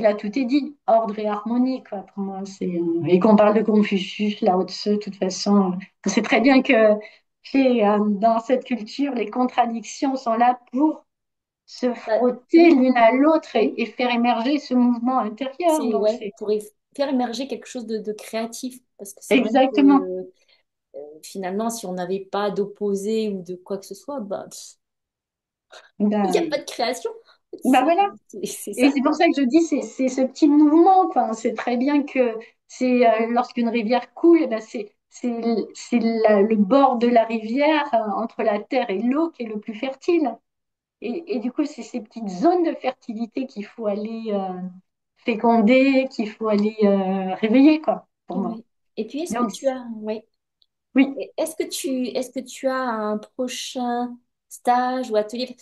là, tout est dit, ordre et harmonie, quoi, pour moi. Et qu'on parle de Confucius, Lao Tse, de toute façon, on sait très bien que dans cette culture, les contradictions sont là pour se Bah, frotter oui, l'une à l'autre et faire émerger ce mouvement intérieur. c'est Donc, ouais, c'est pour faire émerger quelque chose de créatif. Parce que c'est vrai que exactement. finalement, si on n'avait pas d'opposé ou de quoi que ce soit, bah, il n'y a pas Ben, de création. ben C'est voilà. c'est Et ça. c'est pour ça que je dis, c'est ce petit mouvement, quoi. On sait très bien que c'est lorsqu'une rivière coule, eh ben c'est le bord de la rivière entre la terre et l'eau qui est le plus fertile. Et du coup, c'est ces petites zones de fertilité qu'il faut aller féconder, qu'il faut aller réveiller, quoi, pour moi. Ouais. Et puis, est-ce que Donc, tu as, ouais. oui, Et est-ce que tu as un prochain stage ou atelier?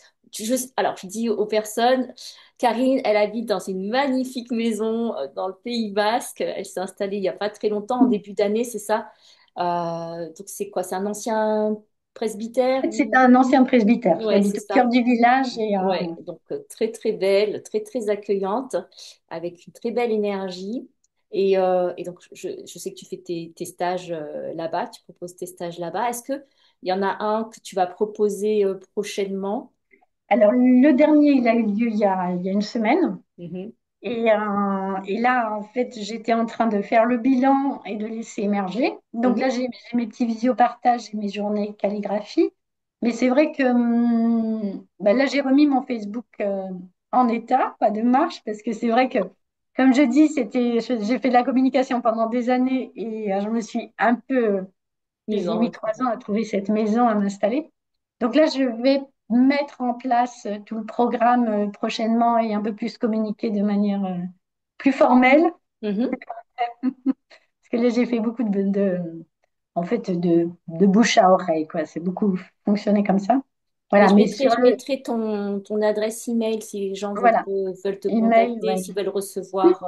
Alors, je dis aux personnes, Karine, elle habite dans une magnifique maison dans le Pays Basque. Elle s'est installée il n'y a pas très longtemps, en début d'année, c'est ça? Donc, c'est quoi? C'est un ancien presbytère c'est ou... un ancien presbytère. Ouais, J'habite c'est au cœur ça. du village et Ouais, donc très très belle, très très accueillante, avec une très belle énergie. Et donc je sais que tu fais tes stages là-bas, tu proposes tes stages là-bas. Est-ce que il y en a un que tu vas proposer prochainement? alors le dernier, il a eu lieu il y a une semaine. Mhm, Et là, en fait, j'étais en train de faire le bilan et de laisser émerger. Donc là, mhm, j'ai mes petits visiopartages et mes journées calligraphie. Mais c'est vrai que bah là, j'ai remis mon Facebook en état, pas de marche, parce que c'est vrai que, comme je dis, j'ai fait de la communication pendant des années et je me suis un peu, mise j'ai mis en... 3 ans à trouver cette maison, à m'installer. Donc là, je vais mettre en place tout le programme prochainement et un peu plus communiquer de manière plus formelle. Mhm. Parce que là, j'ai fait beaucoup en fait, de bouche à oreille, quoi. C'est beaucoup fonctionné comme ça. Mais Voilà, mais je mettrai ton adresse email si les gens voilà, veulent te email, contacter, ouais. s'ils veulent Oui, recevoir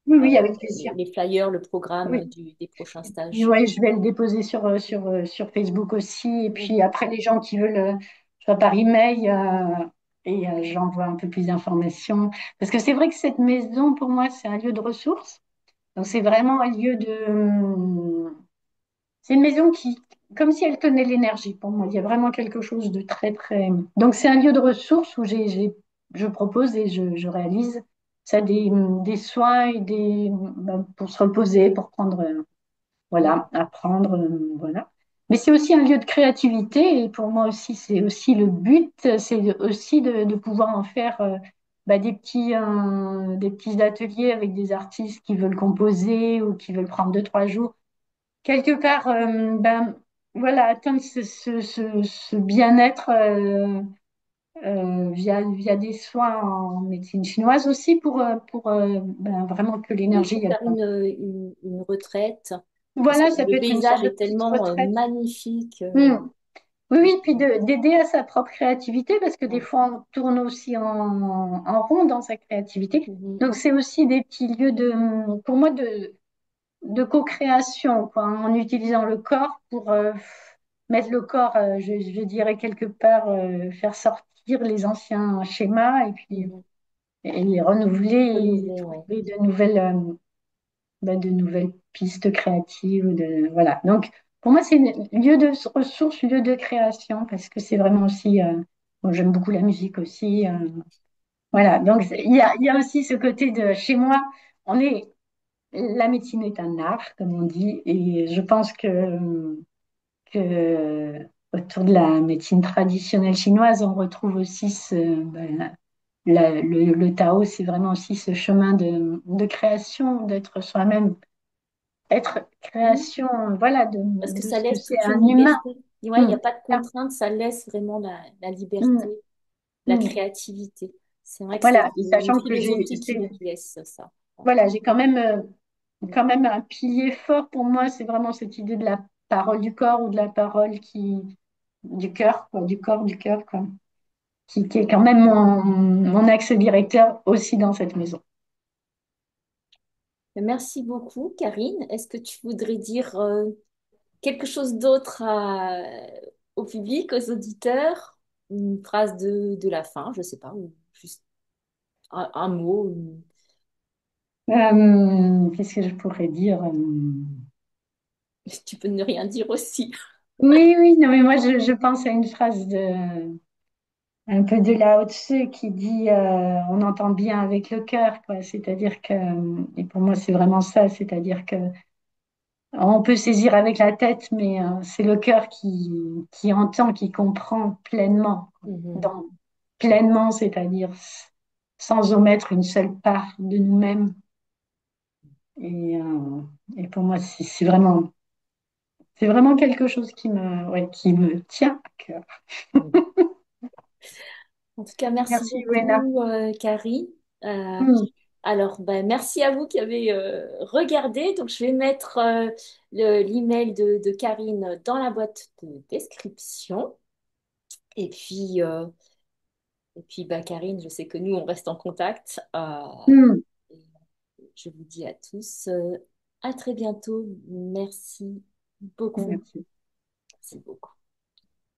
oui, euh, oui, avec plaisir. les flyers, le programme Oui. des prochains Puis, stages. ouais, je vais le déposer sur Facebook aussi. Et puis Mhm. après, les gens qui veulent, soit par email, j'envoie un peu plus d'informations. Parce que c'est vrai que cette maison, pour moi, c'est un lieu de ressources. Donc, c'est vraiment un lieu c'est une maison qui, comme si elle tenait l'énergie pour moi. Il y a vraiment quelque chose de très, très. Donc, c'est un lieu de ressources où je propose et je réalise ça des soins et pour se reposer, pour prendre. Mhm. Voilà, apprendre, voilà. Mais c'est aussi un lieu de créativité et pour moi aussi, c'est aussi le but, c'est aussi de pouvoir en faire bah, des petits ateliers avec des artistes qui veulent composer ou qui veulent prendre 2, 3 jours. Quelque part, ben, voilà, atteindre ce bien-être via des soins en médecine chinoise aussi pour ben, vraiment que Oui, l'énergie, pour elle faire passe. une retraite, parce que Voilà, ça le peut être une sorte paysage de est petite tellement retraite. magnifique. Hmm. Oui, oui, puis d'aider à sa propre créativité, parce que des Ouais. fois, on tourne aussi en rond dans sa créativité. Mhm. Donc, c'est aussi des petits lieux pour moi, de co-création, quoi, en utilisant le corps pour mettre le corps, je dirais, quelque part, faire sortir les anciens schémas et puis Mhm. et les renouveler et Renouveler, ouais. trouver de nouvelles pistes créatives. Voilà. Donc, pour moi, c'est un lieu de ressources, lieu de création, parce que c'est vraiment aussi. Bon, j'aime beaucoup la musique aussi. Voilà. Donc, il y a aussi ce côté de chez moi, la médecine est un art, comme on dit, et je pense que autour de la médecine traditionnelle chinoise, on retrouve aussi le Tao, c'est vraiment aussi ce chemin de création, d'être soi-même être Mhm. création, voilà, Parce que de ça ce que laisse c'est toute une un humain. liberté. Et ouais, il n'y Mm. a pas de Ah, contrainte, ça laisse vraiment la mm, liberté, la mm. créativité. C'est vrai que c'est Voilà, et une sachant que philosophie qui laisse ça. voilà, j'ai Mm. quand même un pilier fort pour moi, c'est vraiment cette idée de la parole du corps ou de la parole du cœur, quoi, du cœur, quoi, qui est quand même mon axe directeur aussi dans cette maison. Merci beaucoup, Karine. Est-ce que tu voudrais dire quelque chose d'autre au public, aux auditeurs, une phrase de la fin, je sais pas, ou juste un mot. Qu'est-ce que je pourrais dire? Tu peux ne rien dire aussi. Oui, oui, non, mais moi, je pense à une phrase un peu de Lao Tse qui dit on entend bien avec le cœur, quoi. C'est-à-dire que, et pour moi, c'est vraiment ça, c'est-à-dire que on peut saisir avec la tête, mais c'est le cœur qui entend, qui comprend pleinement. Mhm. Donc, pleinement, c'est-à-dire sans omettre une seule part de nous-mêmes. Et, euh, et pour moi, c'est vraiment quelque chose qui me tient à cœur. En tout cas, merci Merci, Wena. beaucoup, Karine. Euh, Hmm, alors, ben, merci à vous qui avez regardé. Donc, je vais mettre l'email de Karine dans la boîte de description. Et puis, euh, et puis, bah, Karine, je sais que nous, on reste en contact. hmm. Et je vous dis à tous, à très bientôt. Merci beaucoup. Merci. Merci beaucoup.